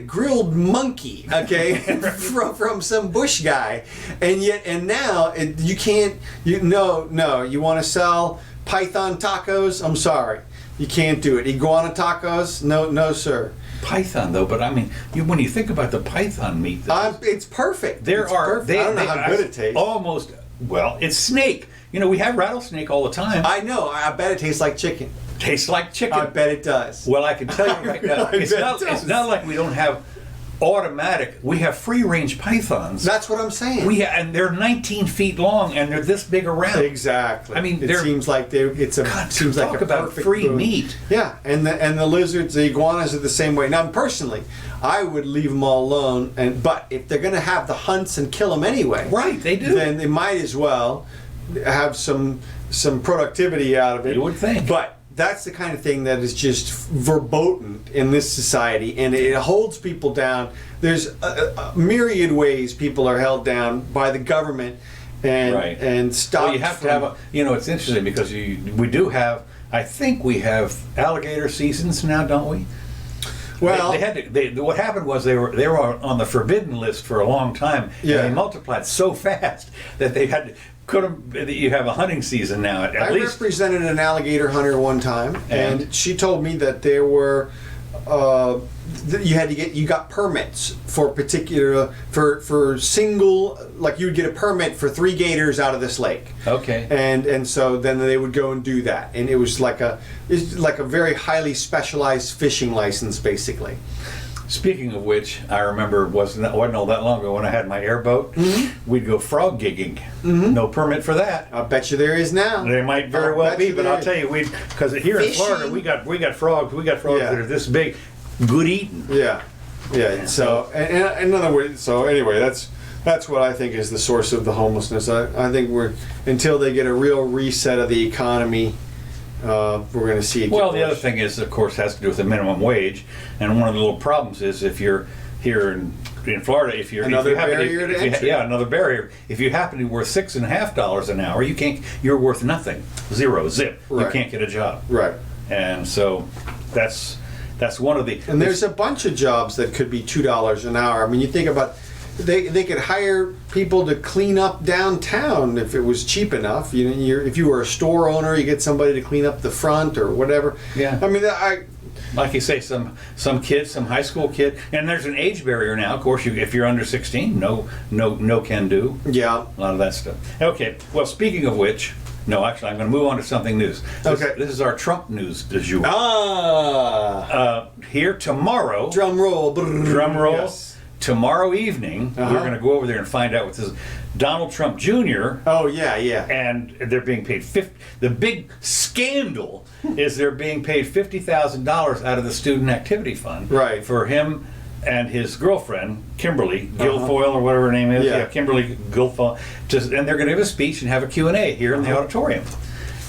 grilled monkey, okay, from some bush guy, and now you can't. You want to sell python tacos? I'm sorry. You can't do it. Iguana tacos? No, sir. Python, though, but I mean, when you think about the python meat, it's perfect. Perfect. I don't know how good it tastes. It's snake. We have rattlesnake all the time. I know. I bet it tastes like chicken. Tastes like chicken. I bet it does. Well, I can tell you right now, it's not like we don't have automatic. We have free-range pythons. That's what I'm saying. And they're 19 feet long, and they're this big around. Exactly. I mean, it seems like talk about free meat. Yeah, and the lizards, the iguanas are the same way. Now, personally, I would leave them all alone. But if they're going to have the hunts and kill them anyway, right? They do. Then they might as well have some productivity out of it. You would think, but. That's the kind of thing that is just verboten in this society, and it holds people down. There's a myriad ways people are held down by the government and stopped. Well, you have to have it's interesting because we do have. I think we have alligator seasons now, don't we? Well, what happened was they were on the forbidden list for a long time. Yeah. And they multiplied so fast that they had to. You have a hunting season now. At least. I represented an alligator hunter one time, and she told me that there were you got permits for particular for single, like you'd get a permit for 3 gators out of this lake. Okay. And so then they would go and do that, and it was like a very highly specialized fishing license, basically. Speaking of which, I remember wasn't all that long ago when I had my airboat. We'd go frog gigging. No permit for that. I bet you there is now. There might very well be, but I'll tell you, because here in Florida we got frogs. We got frogs that are this big, good eating. Yeah. So, and in other words, so anyway, that's what I think is the source of the homelessness. I think until they get a real reset of the economy, we're going to see it. Well, the other thing is, of course, has to do with the minimum wage, and one of the little problems is if you're here in Florida, another barrier to entry. Yeah, another barrier. If you happen to be worth $6.50 an hour, you're worth nothing, zip. Right. You can't get a job. Right. And so that's one of the. And there's a bunch of jobs that could be $2 an hour. I mean, you think about. They could hire people to clean up downtown if it was cheap enough. If you were a store owner, you get somebody to clean up the front or whatever. Yeah. I mean, like you say, some kid, some high school kid, and there's an age barrier now. Of course, if you're under 16, no can do. Yeah. A lot of that stuff. Okay. Well, speaking of which, no, actually, I'm going to move on to something news. Okay. This is our Trump news du jour. Here tomorrow. Drum roll. Drum roll. Yes. Tomorrow evening, we're going to go over there and find out what this is. Donald Trump Jr. Oh, yeah. And they're being paid the big scandal is they're being paid $50,000 out of the Student Activity Fund. Right. For him and his girlfriend, Kimberly Guilfoyle, or whatever her name is. Yeah. Kimberly Guilfoyle. And they're going to give a speech and have a Q&A here in the auditorium.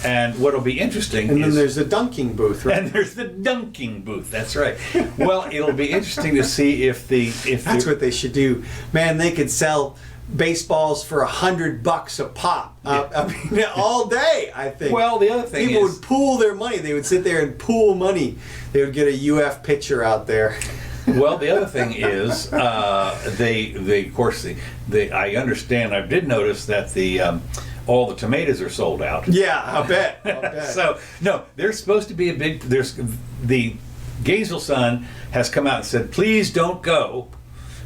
And what'll be interesting and then there's the dunking booth, right? And there's the dunking booth, that's right. Well, it'll be interesting to see if that's what they should do. Man, they could sell baseballs for $100 a pop. I mean, all day, I think. Well, the other thing people would pool their money. They would sit there and pool money. They would get a UF pitcher out there. Well, the other thing is, they of course, I understand, I did notice that all the tomatoes are sold out. Yeah, I bet. So, no, there's supposed to be the Gainesville Sun has come out and said, please don't go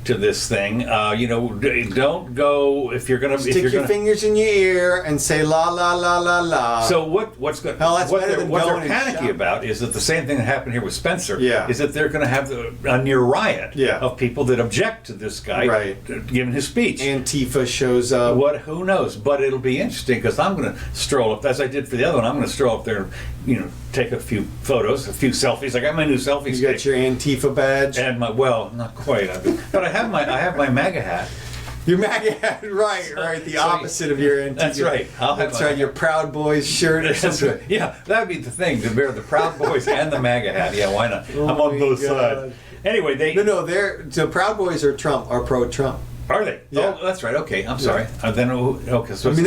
to this thing. Don't go if you're gonna stick your fingers in your ear and say la la la la la. So what they're panicky about is that the same thing that happened here with Spencer. Yeah. Is that they're going to have a near riot. Yeah. Of people that object to this guy giving his speech. Antifa shows up. Who knows? But it'll be interesting because I'm going to stroll up, as I did for the other one. I'm going to stroll up there, take a few photos, a few selfies. I got my new selfie stick. You got your Antifa badge and not quite, but I have my MAGA hat. Your MAGA hat, right. The opposite of your Antifa. That's right. That's right. Your Proud Boys shirt or something. Right. Yeah, that'd be the thing, to wear the Proud Boys and the MAGA hat. Yeah, why not? Oh, I'm on both sides. Anyway, the Proud Boys are pro-Trump. Are they? Yeah. Oh, that's right. Okay, I'm sorry. So I mean,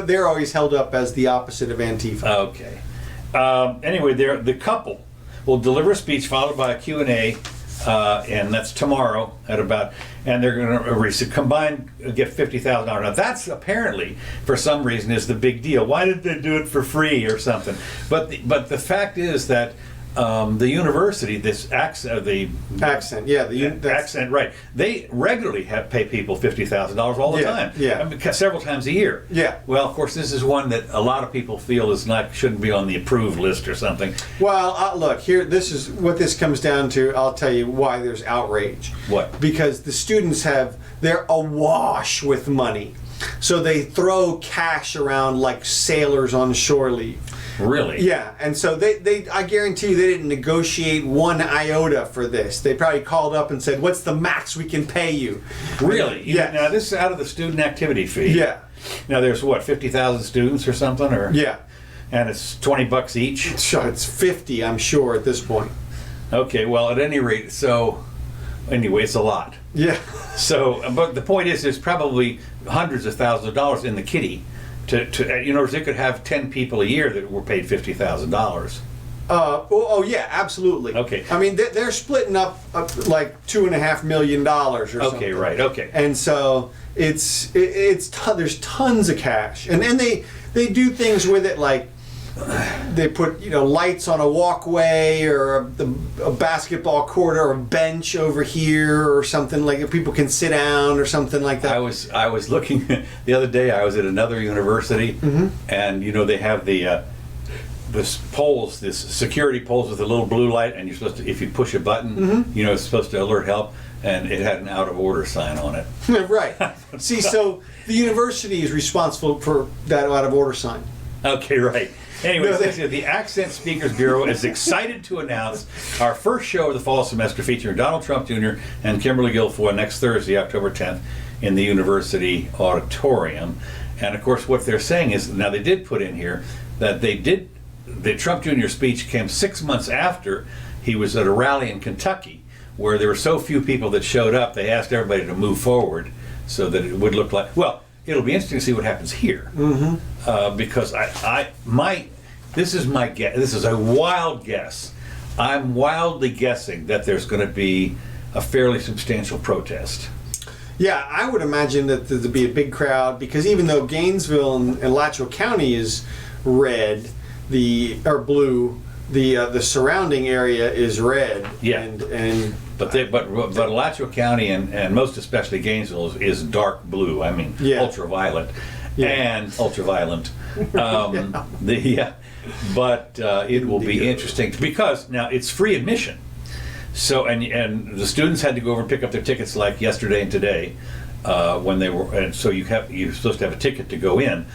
they're always held up as the opposite of Antifa. Okay. Anyway, the couple will deliver a speech followed by a Q&A, and that's tomorrow and they're going to combine get $50,000. Now that's apparently, for some reason, is the big deal. Why did they do it for free or something? But the fact is that the university, Accent, right? They regularly pay people $50,000 all the time. Yeah, I mean, several times a year. Yeah. Well, of course, this is one that a lot of people feel shouldn't be on the approved list or something. Well, look here. This is what this comes down to. I'll tell you why there's outrage. What? Because the students they're awash with money, so they throw cash around like sailors on shore leave. Really? Yeah, and so I guarantee you they didn't negotiate one iota for this. They probably called up and said, "What's the max we can pay you?" Really? Yeah. Now this is out of the student activity fee. Yeah. Now there's 50,000 students or something, or yeah, and it's $20 each. It's 50, I'm sure, at this point. Okay. Well, at any rate, anyway, it's a lot. Yeah. So, but the point is, there's probably hundreds of thousands of dollars in the kitty. They could have 10 people a year that were paid $50,000. Oh yeah, absolutely. Okay. I mean, they're splitting up like $2.5 million or something. Okay, right. Okay. And so there's tons of cash, and then they do things with it like they put lights on a walkway or a basketball court or a bench over here or something like that. People can sit down or something like that. I was looking the other day. I was at another university, and they have this poles, this security poles with a little blue light, and you're supposed to, if you push a button, it's supposed to alert help, and it had an out of order sign on it. Right. See, so the university is responsible for that out of order sign. Okay, right. Anyway, the Accent Speakers Bureau is excited to announce our first show of the fall semester featuring Donald Trump Jr. and Kimberly Guilfoyle next Thursday, October 10th, in the University Auditorium. And of course, what they're saying is, now they did put in here that the Trump Jr. speech came 6 months after he was at a rally in Kentucky, where there were so few people that showed up, they asked everybody to move forward so that it would look like, well, it'll be interesting to see what happens here, because this is my guess. This is a wild guess. I'm wildly guessing that there's going to be a fairly substantial protest. Yeah, I would imagine that there'd be a big crowd, because even though Gainesville and Alachua County is red, or blue, the surrounding area is red. Yeah. But Alachua County and most especially Gainesville is dark blue. I mean, ultraviolet and ultraviolent. But it will be interesting because now it's free admission. So and the students had to go over and pick up their tickets like yesterday and today when they were, and so you're supposed to have a ticket to go in.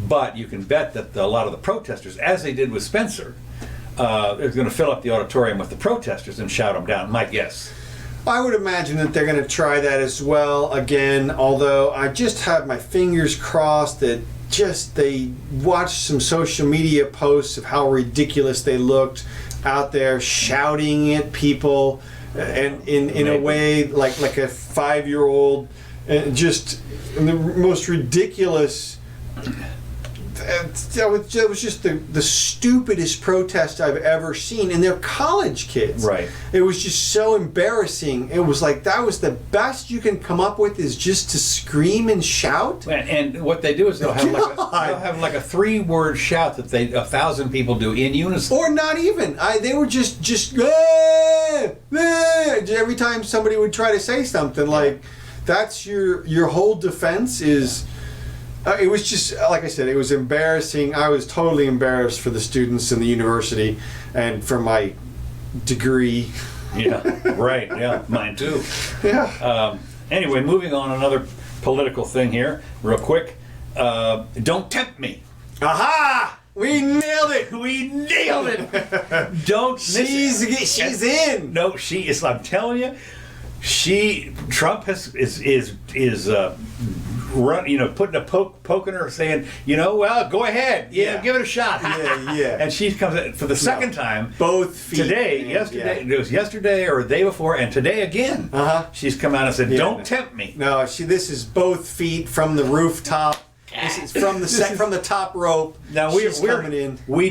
But you can bet that a lot of the protesters, as they did with Spencer, they're going to fill up the auditorium with the protesters and shout them down. My guess. I would imagine that they're going to try that as well again, although I just have my fingers crossed that they watched some social media posts of how ridiculous they looked out there shouting at people and in a way like a 5-year-old, just in the most ridiculous. That was just the stupidest protest I've ever seen, and they're college kids. Right. It was just so embarrassing. It was like that was the best you can come up with, is just to scream and shout. And what they do is they'll have like a 3-word shout that 1,000 people do in unison. Or not even. They were just every time somebody would try to say something, like that's your whole defense is. It was just, like I said, it was embarrassing. I was totally embarrassed for the students in the university and for my degree. Yeah, right. Yeah, mine too. Yeah. Anyway, moving on, another political thing here, real quick. Don't tempt me. Aha! We nailed it. We nailed it. Don't. She's in. No, she is. I'm telling you, Trump is putting a poke in her, saying, well, go ahead, give it a shot. Yeah. And she comes for the second time. Both feet. Yesterday, it was yesterday or the day before, and today again. She's come out and said, "Don't tempt me." No, this is both feet from the rooftop. This is from the top rope. Now we're coming in. We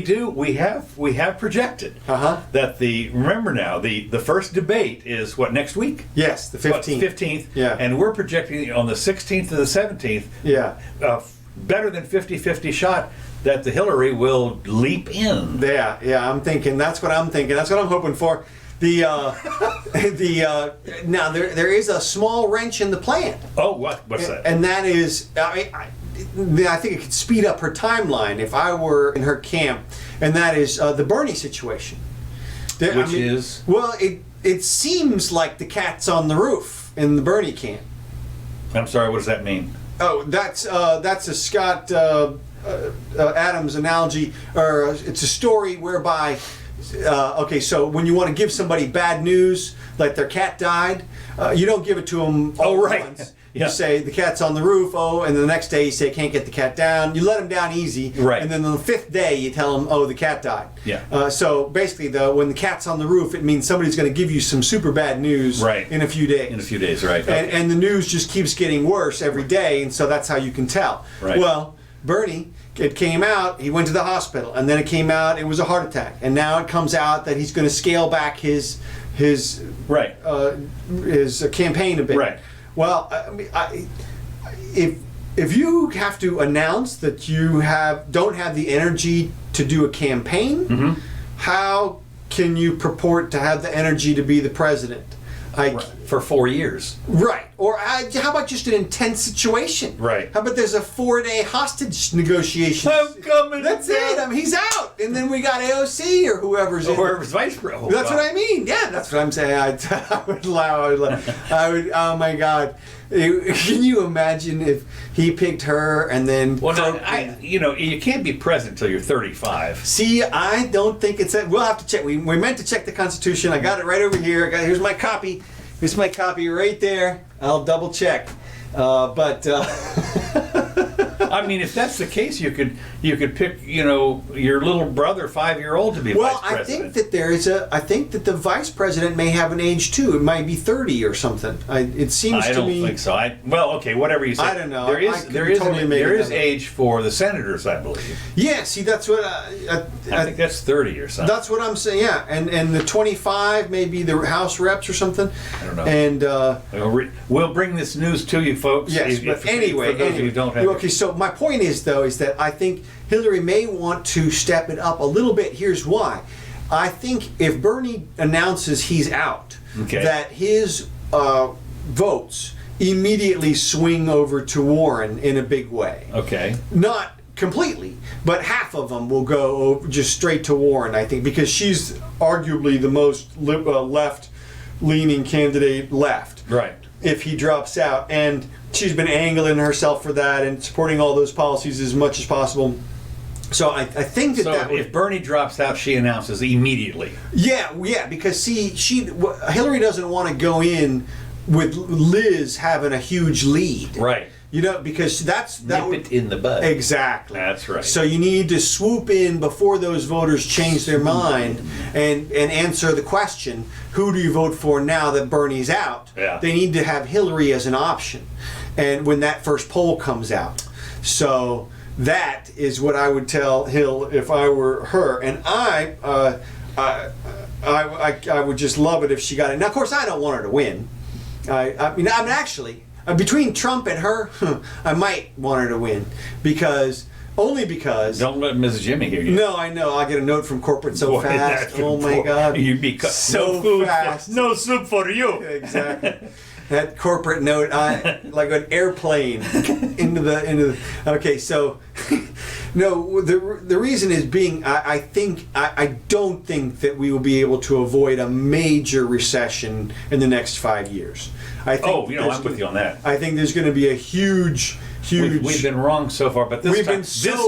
have projected that remember now the first debate is what, next week? Yes, the 15th. 15th. Yeah. And we're projecting on the 16th to the 17th. Yeah. Better than 50-50 shot that the Hillary will leap in. Yeah. I'm thinking. That's what I'm thinking. That's what I'm hoping for. Now there is a small wrench in the plan. Oh, what's that? And that is, I think it could speed up her timeline if I were in her camp, and that is the Bernie situation. Which is? Well, it seems like the cat's on the roof in the Bernie camp. I'm sorry, what does that mean? Oh, that's a Scott Adams analogy, or it's a story whereby. So when you want to give somebody bad news, like their cat died, you don't give it to them all at once. You say the cat's on the roof, and then the next day you say can't get the cat down. You let them down easy, right? And then on the 5th day you tell them, the cat died. Yeah. So basically, when the cat's on the roof, it means somebody's going to give you some super bad news, right, in a few days. In a few days, right? Okay. And the news just keeps getting worse every day, and so that's how you can tell. Right. Well, Bernie. It came out, he went to the hospital, and then it came out it was a heart attack. And now it comes out that he's going to scale back his campaign a bit. Right. Well, if you have to announce that you don't have the energy to do a campaign, Mm-hmm. how can you purport to have the energy to be the president? For 4 years. Right. Or how about just an intense situation? Right. How about there's a 4-day hostage negotiation? I'm coming. That's it. I mean, he's out. And then we got AOC or whoever's in. Whoever's vice president. That's what I mean. Yeah, that's what I'm saying. I would oh my God. Can you imagine if he picked her and then... Well, you can't be president until you're 35. See, I don't think it's that. We'll have to check. We meant to check the Constitution. I got it right over here. Here's my copy. Here's my copy right there. I'll double check. I mean, if that's the case, you could pick, your little brother, 5-year-old, to be vice president. I think that I think that the vice president may have an age too. It might be 30 or something. It seems to me. I don't think so. Whatever you say. I don't know. There is age for the senators, I believe. Yeah. See, that's what I think that's 30 or something. That's what I'm saying. Yeah, and the 25 may be the House reps or something. I don't know. And we'll bring this news to you, folks. Yes, but anyway, for those of you who don't have. Okay, so my point is that I think Hillary may want to step it up a little bit. Here's why. I think if Bernie announces he's out, that his votes immediately swing over to Warren in a big way. Okay. Not completely, but half of them will go just straight to Warren, I think, because she's arguably the most left-leaning candidate left. Right. If he drops out, and she's been angling herself for that and supporting all those policies as much as possible. So I think that if Bernie drops out, she announces immediately. Yeah, because Hillary doesn't want to go in with Liz having a huge lead. Right. Because that would it in the bud. Exactly. That's right. So you need to swoop in before those voters change their mind and answer the question, who do you vote for now that Bernie's out? Yeah. They need to have Hillary as an option. And when that first poll comes out. So that is what I would tell Hill if I were her. And I would just love it if she got it. Now, of course, I don't want her to win. I mean, actually, between Trump and her, I might want her to win only because. Don't let Mrs. Jimmy hear you. No, I know. I get a note from corporate so fast. Oh my God! You'd be so no fast. No soup for you. Exactly. That corporate note, like an airplane into the. Okay, so no. The reason is I don't think that we will be able to avoid a major recession in the next 5 years. I'm with you on that. I think there's going to be a huge. We've been wrong so far, but we've been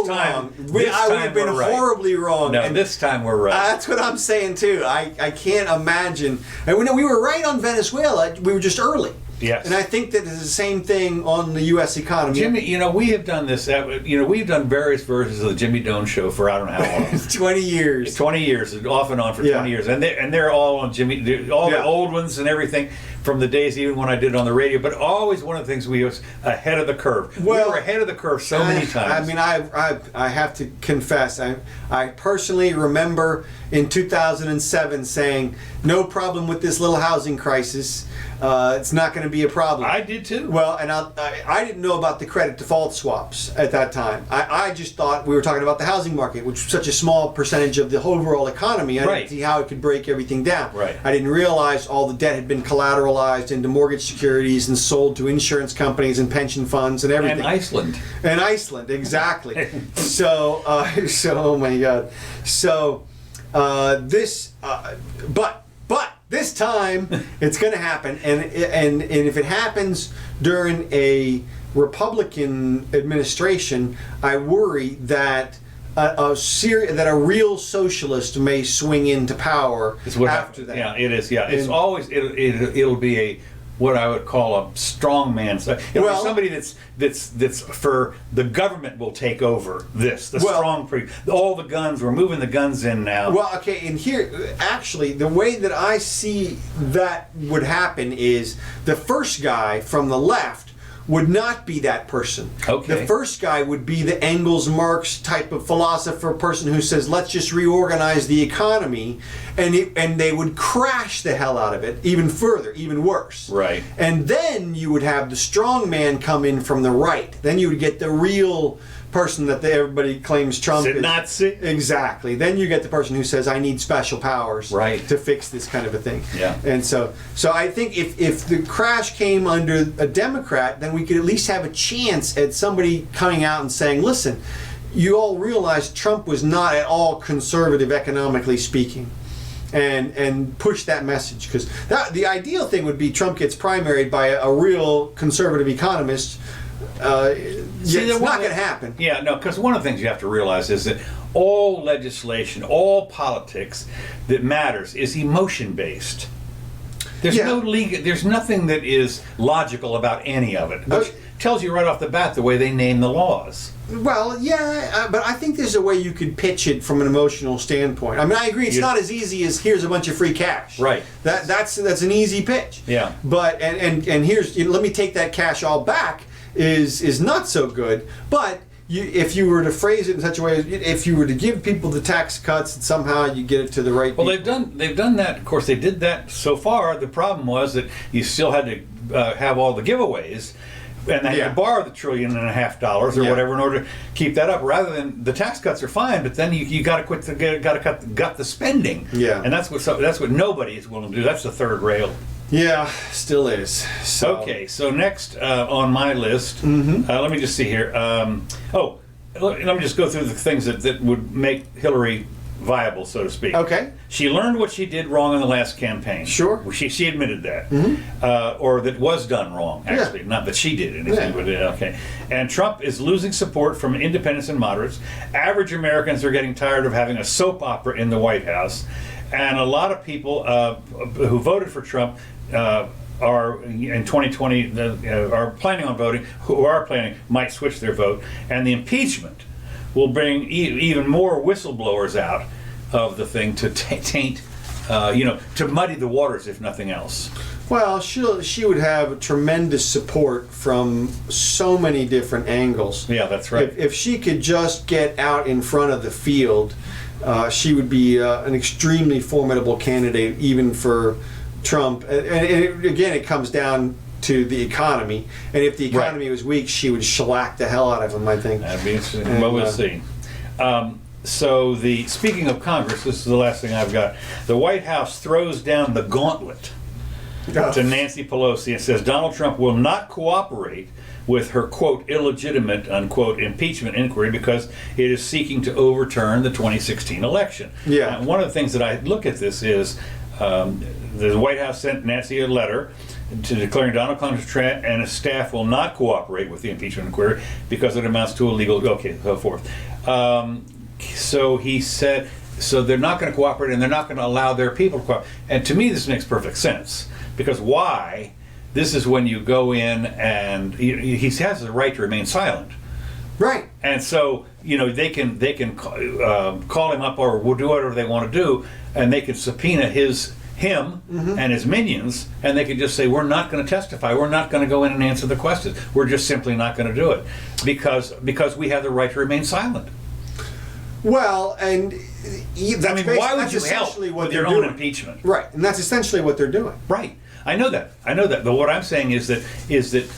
wrong. We've been horribly wrong. No, this time we're right. That's what I'm saying too. I can't imagine. And we were right on Venezuela. We were just early. Yes. And I think that it's the same thing on the U.S. economy. Jimmy, we have done this. We've done various versions of the Jimmy Doane show for I don't know how long. 20 years. 20 years, off and on for 20 years, and they're all on Jimmy. The old ones and everything from the days even when I did it on the radio. But always one of the things we was ahead of the curve. Well, we were ahead of the curve so many times. I mean, I have to confess, I personally remember in 2007 saying, no problem with this little housing crisis. It's not going to be a problem. I did too. Well, and I didn't know about the credit default swaps at that time. I just thought we were talking about the housing market, which was such a small percentage of the overall economy. I didn't see how it could break everything down. Right. I didn't realize all the debt had been collateralized into mortgage securities and sold to insurance companies and pension funds and everything. And Iceland, exactly. So oh my God. So but this time it's going to happen, and if it happens during a Republican administration, I worry that a real socialist may swing into power after that. Yeah, it is. Yeah, it's always it'll be what I would call a strong man. So it'll be somebody that's for the government will take over this. All the guns, we're moving the guns in now. Well, okay, and here, actually, the way that I see that would happen is the first guy from the left would not be that person. Okay. The first guy would be the Engels Marx type of philosopher person who says, let's just reorganize the economy, and they would crash the hell out of it even further, even worse. Right. And then you would have the strong man come in from the right. Then you would get the real person that everybody claims Trump is. Nazi. Exactly. Then you get the person who says, I need special powers Right. to fix this kind of a thing. Yeah. And so I think if the crash came under a Democrat, then we could at least have a chance at somebody coming out and saying, listen, you all realize Trump was not at all conservative economically speaking. And push that message, because the ideal thing would be Trump gets primaried by a real conservative economist. It's not going to happen. Yeah, no, because one of the things you have to realize is that all legislation, all politics that matters is emotion based. There's there's nothing that is logical about any of it, which tells you right off the bat the way they name the laws. Well, yeah, but I think there's a way you could pitch it from an emotional standpoint. I mean, I agree, it's not as easy as here's a bunch of free cash. Right. That's an easy pitch. Yeah. But and here's, let me take that cash all back is not so good. But if you were to phrase it in such a way, if you were to give people the tax cuts and somehow you get it to the right. Well, people. they've done that. Of course, they did that so far. The problem was that you still had to have all the giveaways. And they had to borrow the $1.5 trillion or whatever in order to keep that up. Rather than the tax cuts are fine, but then you got to gut the spending. Yeah, and that's what nobody is willing to do. That's the third rail. Yeah, still is. So. Okay, so next on my list, let me just see here. Let me just go through the things that would make Hillary viable, so to speak. Okay. She learned what she did wrong in the last campaign. Sure. She admitted that. Or that was done wrong, actually. Not that she did anything, but okay. And Trump is losing support from independents and moderates. Average Americans are getting tired of having a soap opera in the White House. And a lot of people who voted for Trump are in 2020 are planning on voting, who are planning, might switch their vote. And the impeachment will bring even more whistleblowers out of the thing to taint, to muddy the waters, if nothing else. Well, she would have tremendous support from so many different angles. Yeah, that's right. If she could just get out in front of the field, she would be an extremely formidable candidate, even for Trump. And again, it comes down to the economy, and if the economy was weak, she would shellac the hell out of him, I think. That'd be interesting. Well, we'll see. So speaking of Congress, this is the last thing I've got. The White House throws down the gauntlet to Nancy Pelosi and says Donald Trump will not cooperate with her, quote, illegitimate, unquote, impeachment inquiry because it is seeking to overturn the 2016 election. Yeah. And one of the things that I look at this is the White House sent Nancy a letter to declaring Donald Trump and his staff will not cooperate with the impeachment inquiry because it amounts to illegal, so forth. So he said, so they're not going to cooperate and they're not going to allow their people to cooperate. And to me, this makes perfect sense. Because why? This is when you go in and he has the right to remain silent. Right. And so, they can call him up or will do whatever they want to do, and they can subpoena him and his minions, and they can just say, we're not going to testify, we're not going to go in and answer the questions, we're just simply not going to do it because we have the right to remain silent. Well, and why would you help with your own impeachment? Right, and that's essentially what they're doing. Right. I know that. But what I'm saying is that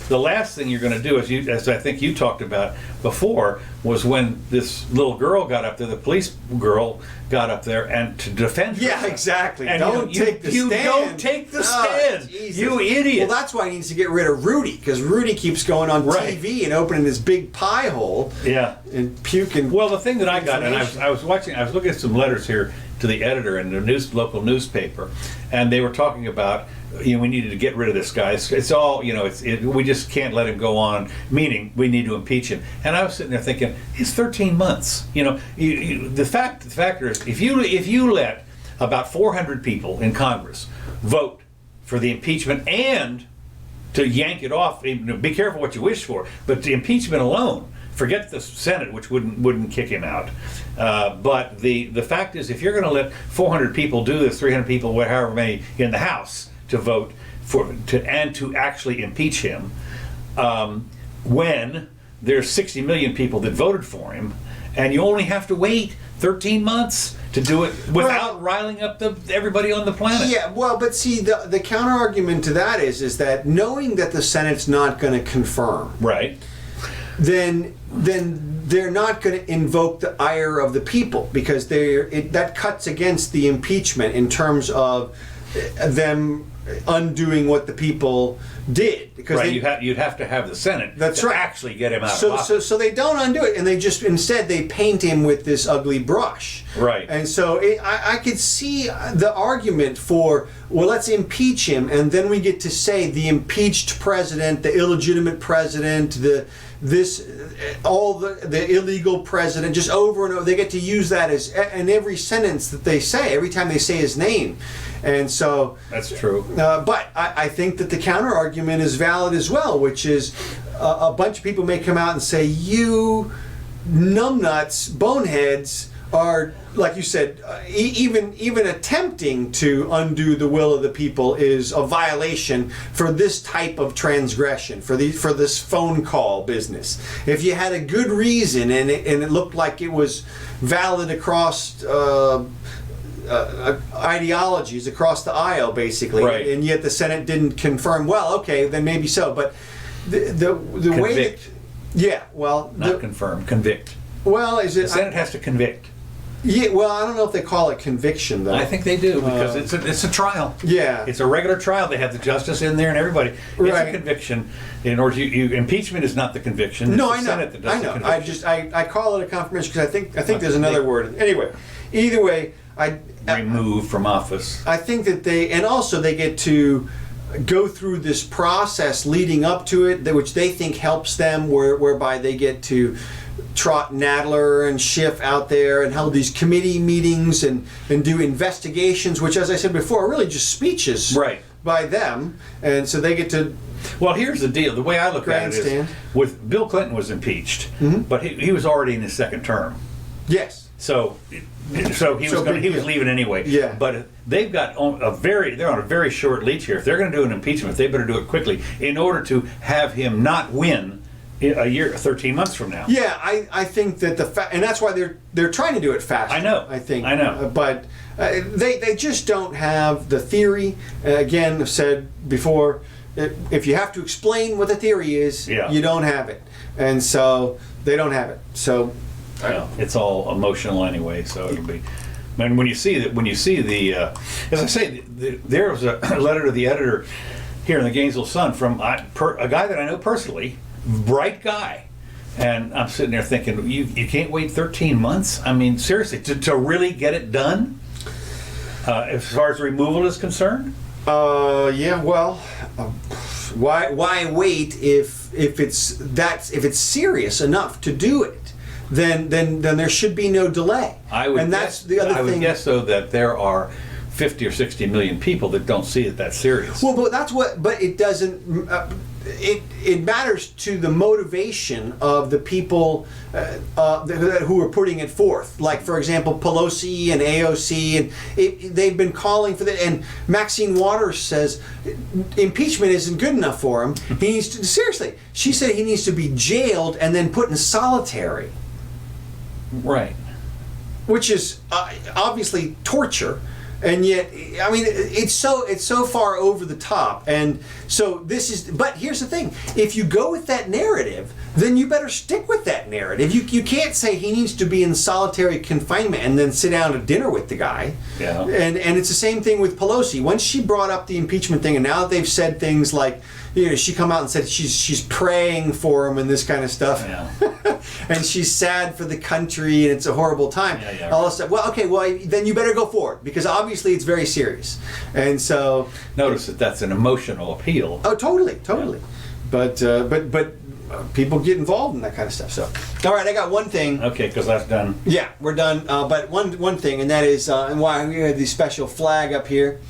the last thing you're going to do, as I think you talked about before, was when this little girl got up there, the police girl got up there, and to defend her. Yeah, exactly. And don't take the stand. You don't take the stand. You idiot. Well, that's why he needs to get rid of Rudy, because Rudy keeps going on TV and opening this big pie hole. Yeah. And puking. Well, the thing that I got, and I was looking at some letters here to the editor in the local newspaper, and they were talking about, we needed to get rid of this guy. It's all, we just can't let him go on, meaning we need to impeach him. And I was sitting there thinking, it's 13 months. The factor is, if you let about 400 people in Congress vote for the impeachment and to yank it off, be careful what you wish for, but the impeachment alone, forget the Senate, which wouldn't kick him out. But the fact is, if you're going to let 400 people do this, 300 people, however many in the House, to vote and to actually impeach him, when there's 60 million people that voted for him, and you only have to wait 13 months to do it without riling up everybody on the planet. Yeah, well, but see, the counter argument to that is that knowing that the Senate's not going to confirm, right, then they're not going to invoke the ire of the people, because that cuts against the impeachment in terms of them undoing what the people did. Because right, you'd have to have the Senate to actually get him out of office. So they don't undo it, and they just instead they paint him with this ugly brush. Right. And so I could see the argument for, well, let's impeach him, and then we get to say the impeached president, the illegitimate president, the illegal president, just over and over. They get to use that as in every sentence that they say, every time they say his name. And so that's true. But I think that the counter argument is valid as well, which is a bunch of people may come out and say, you numbnuts, boneheads, are, like you said, even attempting to undo the will of the people is a violation for this type of transgression, for this phone call business. If you had a good reason and it looked like it was valid across ideologies across the aisle, basically, right, and yet the Senate didn't confirm, well, okay, then maybe so. But the way that, yeah, well, not confirm, convict. Well, is it the Senate has to convict? Yeah, well, I don't know if they call it conviction, though. I think they do, because it's a trial. Yeah, it's a regular trial. They have the justice in there and everybody. It's right. A conviction. In order to impeachment is not the conviction. No, it's the Senate that does the conviction. I call it a confirmation because I think there's another word. Anyway, either way, removed from office. I think that they get to go through this process leading up to it, which they think helps them, whereby they get to trot Nadler and Schiff out there and hold these committee meetings and do investigations, which, as I said before, are really just speeches by them. And so they get to... Well, here's the deal. The way I look at it is, with Bill Clinton was impeached, but he was already in his second term. Yes. So he was leaving anyway. Yeah. But they've got they're on a very short leash here. If they're going to do an impeachment, they better do it quickly in order to have him not win a year, 13 months from now. Yeah, I think that and that's why they're trying to do it faster. I know. I know. But they just don't have the theory. Again, I've said before, if you have to explain what the theory is, you don't have it, and so they don't have it. So. Well, it's all emotional anyway, so it'll be. And when you see the, as I say, there was a letter to the editor here in the Gainesville Sun from a guy that I know personally, bright guy, and I'm sitting there thinking, you can't wait 13 months. I mean, seriously, to really get it done, as far as removal is concerned. Yeah. Well, why wait if it's serious enough to do it? Then there should be no delay. That's the other thing. I would guess, though, that there are 50 or 60 million people that don't see it that serious. Well, but it doesn't. It matters to the motivation of the people who are putting it forth. Like, for example, Pelosi and AOC, and they've been calling for that. And Maxine Waters says impeachment isn't good enough for him. He needs to, seriously. She said he needs to be jailed and then put in solitary. Right. Which is obviously torture, and yet, I mean, it's so far over the top. And so but here's the thing: if you go with that narrative, then you better stick with that narrative. You can't say he needs to be in solitary confinement and then sit down to dinner with the guy. Yeah. And it's the same thing with Pelosi. Once she brought up the impeachment thing, and now they've said things like, she come out and said she's praying for him and this kind of stuff. Yeah. And she's sad for the country and it's a horrible time. Yeah, all of a sudden, well, okay, well, then you better go for it, because obviously it's very serious. And so notice that's an emotional appeal. Oh, totally. Yeah. But people get involved in that kind of stuff. So, all right, I got one thing. Okay, because that's done. Yeah, we're done. But one thing, and that is why we have the special flag up here,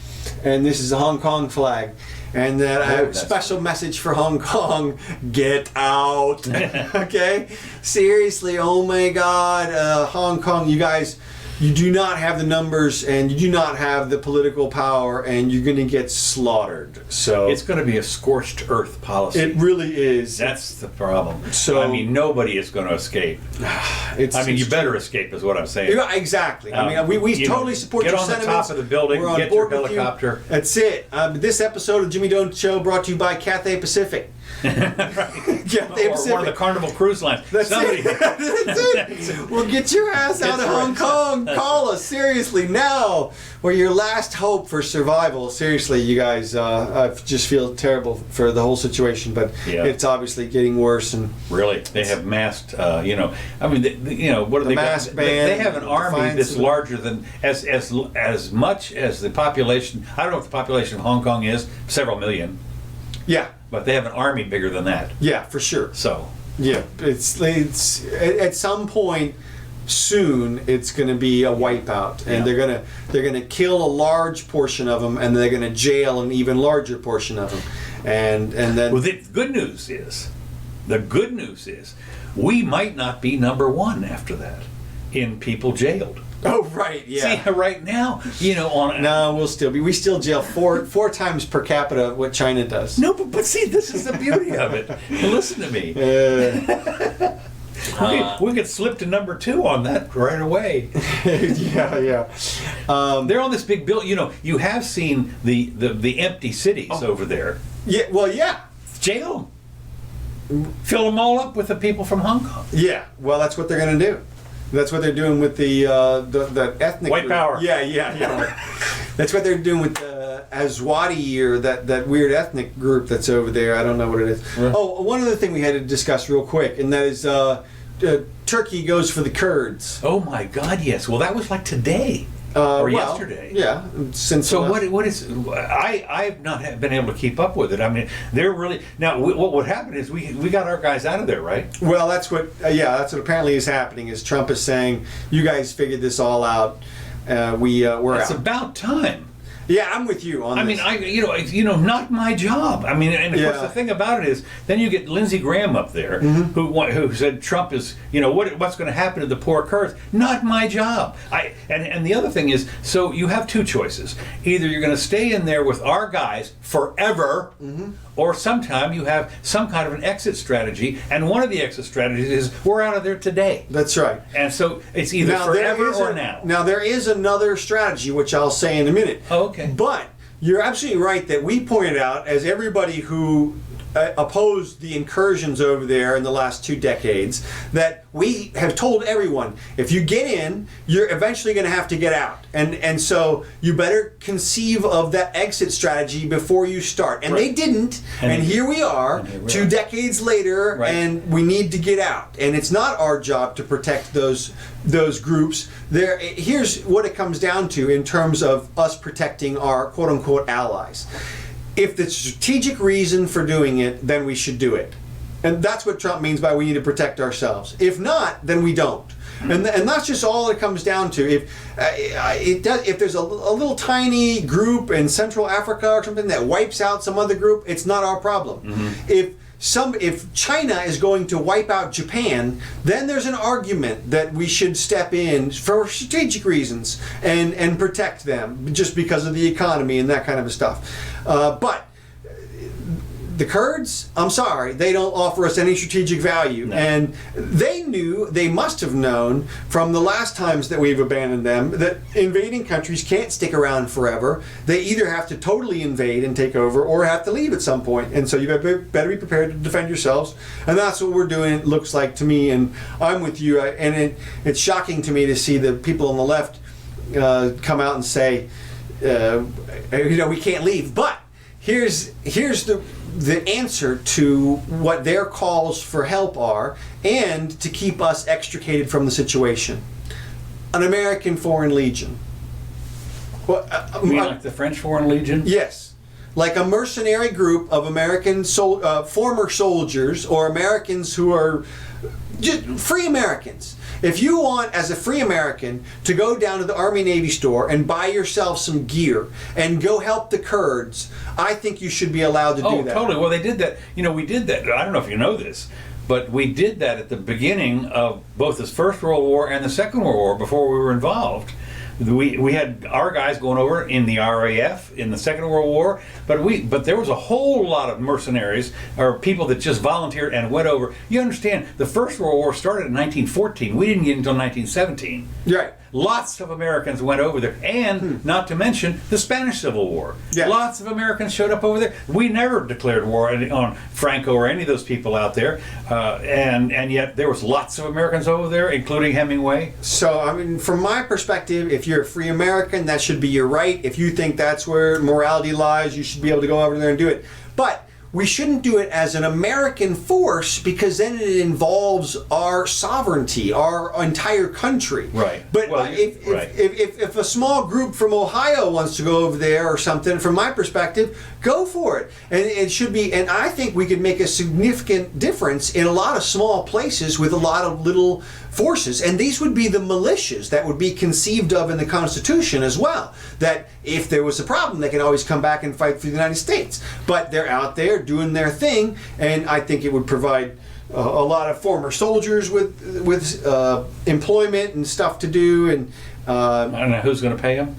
and this is the Hong Kong flag. And that I have a special message for Hong Kong: get out. Okay, seriously. Oh my God, Hong Kong, you guys you do not have the numbers and you do not have the political power, and you're going to get slaughtered. So it's going to be a scorched earth policy. It really is. That's the problem. So I mean, nobody is going to escape. You better escape, is what I'm saying. Exactly. I mean, we totally support your sentiments. Get on the top of the building, get your helicopter. That's it. This episode of Jimmy Doane Show brought to you by Cathay Pacific. Cathay Pacific. Or one of the Carnival Cruise Lines. That's it. We'll get your ass out of Hong Kong. Call us, seriously, now. We're your last hope for survival. Seriously, you guys, I just feel terrible for the whole situation, but it's obviously getting worse. And really, they have masked, I mean, what are they? Mask ban, they have an army that's larger than, as much as the population, I don't know what the population of Hong Kong is, several million. Yeah. But they have an army bigger than that. Yeah, for sure. So. Yeah, it's at some point soon it's going to be a wipeout, and they're gonna kill a large portion of them, and they're going to jail an even larger portion of them, and then. Well, the good news is, we might not be number one after that in people jailed. Oh, right, yeah. See, right now, No, we still jail four times per capita what China does. No, but see, this is the beauty of it. Listen to me. We could slip to number 2 on that right away. Yeah. They're on this big bill. You have seen the empty cities over there. Yeah, well, yeah. Jail them. Fill them all up with the people from Hong Kong. Yeah, well, that's what they're going to do. That's what they're doing with the ethnic white group. power. Yeah. That's what they're doing with the Azwadi, or that weird ethnic group that's over there. I don't know what it is. Right. Oh, one other thing we had to discuss real quick, and that is Turkey goes for the Kurds. Oh my God, yes. Well, that was like today. Yesterday. Yeah. What is? I've not been able to keep up with it. I mean, they're really now. What would happen is we got our guys out of there, right? Well, that's what apparently is happening. Is Trump is saying, you guys figured this all out. We're out. It's about time. Yeah, I'm with you on this. I mean, not my job. I mean, and of course the thing about it is, then you get Lindsey Graham up there, who said Trump is, what's going to happen to the poor Kurds? Not my job. And the other thing is, so you have two choices. Either you're going to stay in there with our guys forever, or sometime you have some kind of an exit strategy. And one of the exit strategies is we're out of there today. That's right. And so it's either forever or now. Now there is another strategy, which I'll say in a minute. Oh, okay. But you're absolutely right that we pointed out, as everybody who opposed the incursions over there in the last 2 decades, that we have told everyone, if you get in, you're eventually going to have to get out. And so you better conceive of that exit strategy before you start. And they didn't. And here we are, 2 decades later, and we need to get out. And it's not our job to protect those groups. Here's what it comes down to in terms of us protecting our quote-unquote allies. If the strategic reason for doing it, then we should do it. And that's what Trump means by we need to protect ourselves. If not, then we don't. And that's just all it comes down to. If there's a little tiny group in Central Africa or something that wipes out some other group, it's not our problem. If China is going to wipe out Japan, then there's an argument that we should step in for strategic reasons and protect them just because of the economy and that kind of stuff. But the Kurds, I'm sorry, they don't offer us any strategic value. No. And they must have known from the last times that we've abandoned them that invading countries can't stick around forever. They either have to totally invade and take over or have to leave at some point. And so you better be prepared to defend yourselves. And that's what we're doing, it looks like to me. And I'm with you. And it's shocking to me to see the people on the left come out and say, we can't leave. But here's the answer to what their calls for help are, and to keep us extricated from the situation. An American Foreign Legion. Well, you mean like the French Foreign Legion? Yes. Like a mercenary group of American former soldiers, or Americans who are just free Americans. If you want, as a free American, to go down to the Army Navy store and buy yourself some gear and go help the Kurds, I think you should be allowed to do that. Oh, totally. Well, they did that. We did that. I don't know if you know this, But we did that at the beginning of both the First World War and the Second World War before we were involved. We had our guys going over in the RAF in the Second World War, but there was a whole lot of mercenaries or people that just volunteered and went over. You understand, the First World War started in 1914. We didn't get until 1917. Right. Lots of Americans went over there, and not to mention the Spanish Civil War. Yes. Lots of Americans showed up over there. We never declared war on Franco or any of those people out there, and yet there was lots of Americans over there, including Hemingway. So, I mean, from my perspective, if you're a free American, that should be your right. If you think that's where morality lies, you should be able to go over there and do it. But we shouldn't do it as an American force, because then it involves our sovereignty, our entire country. Right. But Well, if a small group from Ohio wants to go over there or something, from my perspective, go for it. And it should be, and I think we could make a significant difference in a lot of small places with a lot of little forces. And these would be the militias that would be conceived of in the Constitution as well. That if there was a problem, they can always come back and fight for the United States. But they're out there doing their thing, and I think it would provide a lot of former soldiers with employment and stuff to do. And I don't know who's going to pay them.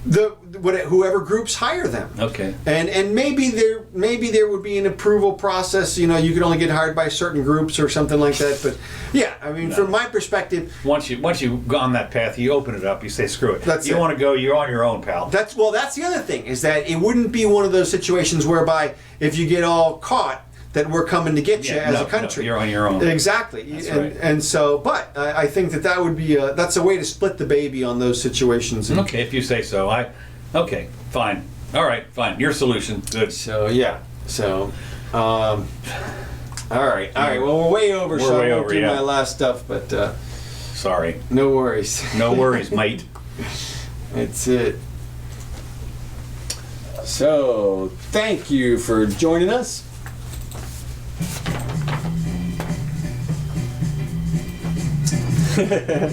Whoever groups hire them. Okay. And maybe there would be an approval process. You know, you could only get hired by certain groups or something like that. But yeah, I mean, from my perspective, once you've gone that path, you open it up. You say, screw it. That's you it. want to go, you're on your own, pal. that's the other thing, is that it wouldn't be one of those situations whereby if you get all caught, that we're coming to get you as a country. No, you're on your own. Exactly. That's and, right. and so, but I think that would be that's a way to split the baby on those situations. And Okay, if you say so. Okay, fine. All right, fine. Your solution. Good. so yeah. So, all right. Well, we're way over, We're so way I won't over, do yeah. my last stuff, but Sorry. no worries. No worries, mate. That's it. So, thank you for joining us. And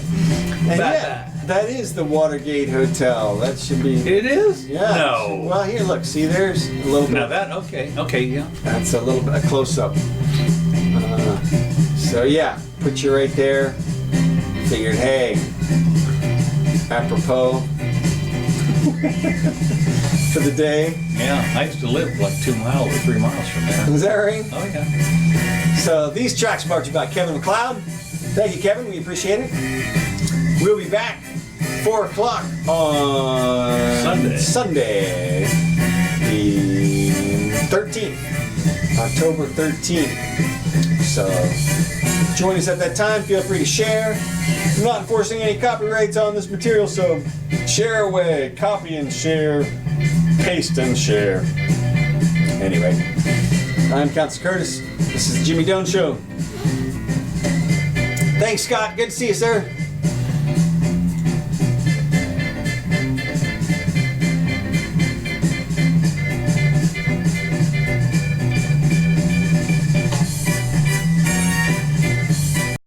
yeah, that is the Watergate Hotel. That should be. It is? Yeah. No. Well, here, look. See, there's a little bit. Now that, okay, yeah. That's a little bit a close up. So yeah, put you right there. Figured, hey, apropos for the day. Yeah, I used to live like 2 miles or 3 miles from there. Is that right? Oh, yeah. So these tracks brought to you by Kevin McLeod. Thank you, Kevin. We appreciate it. We'll be back 4 o'clock on Sunday, the 13th, October 13th. So join us at that time. Feel free to share. I'm not enforcing any copyrights on this material, so share away, copy and share, paste and share. Anyway, I'm Council Curtis. This is the Jimmy Doane Show. Thanks, Scott. Good to see you, sir.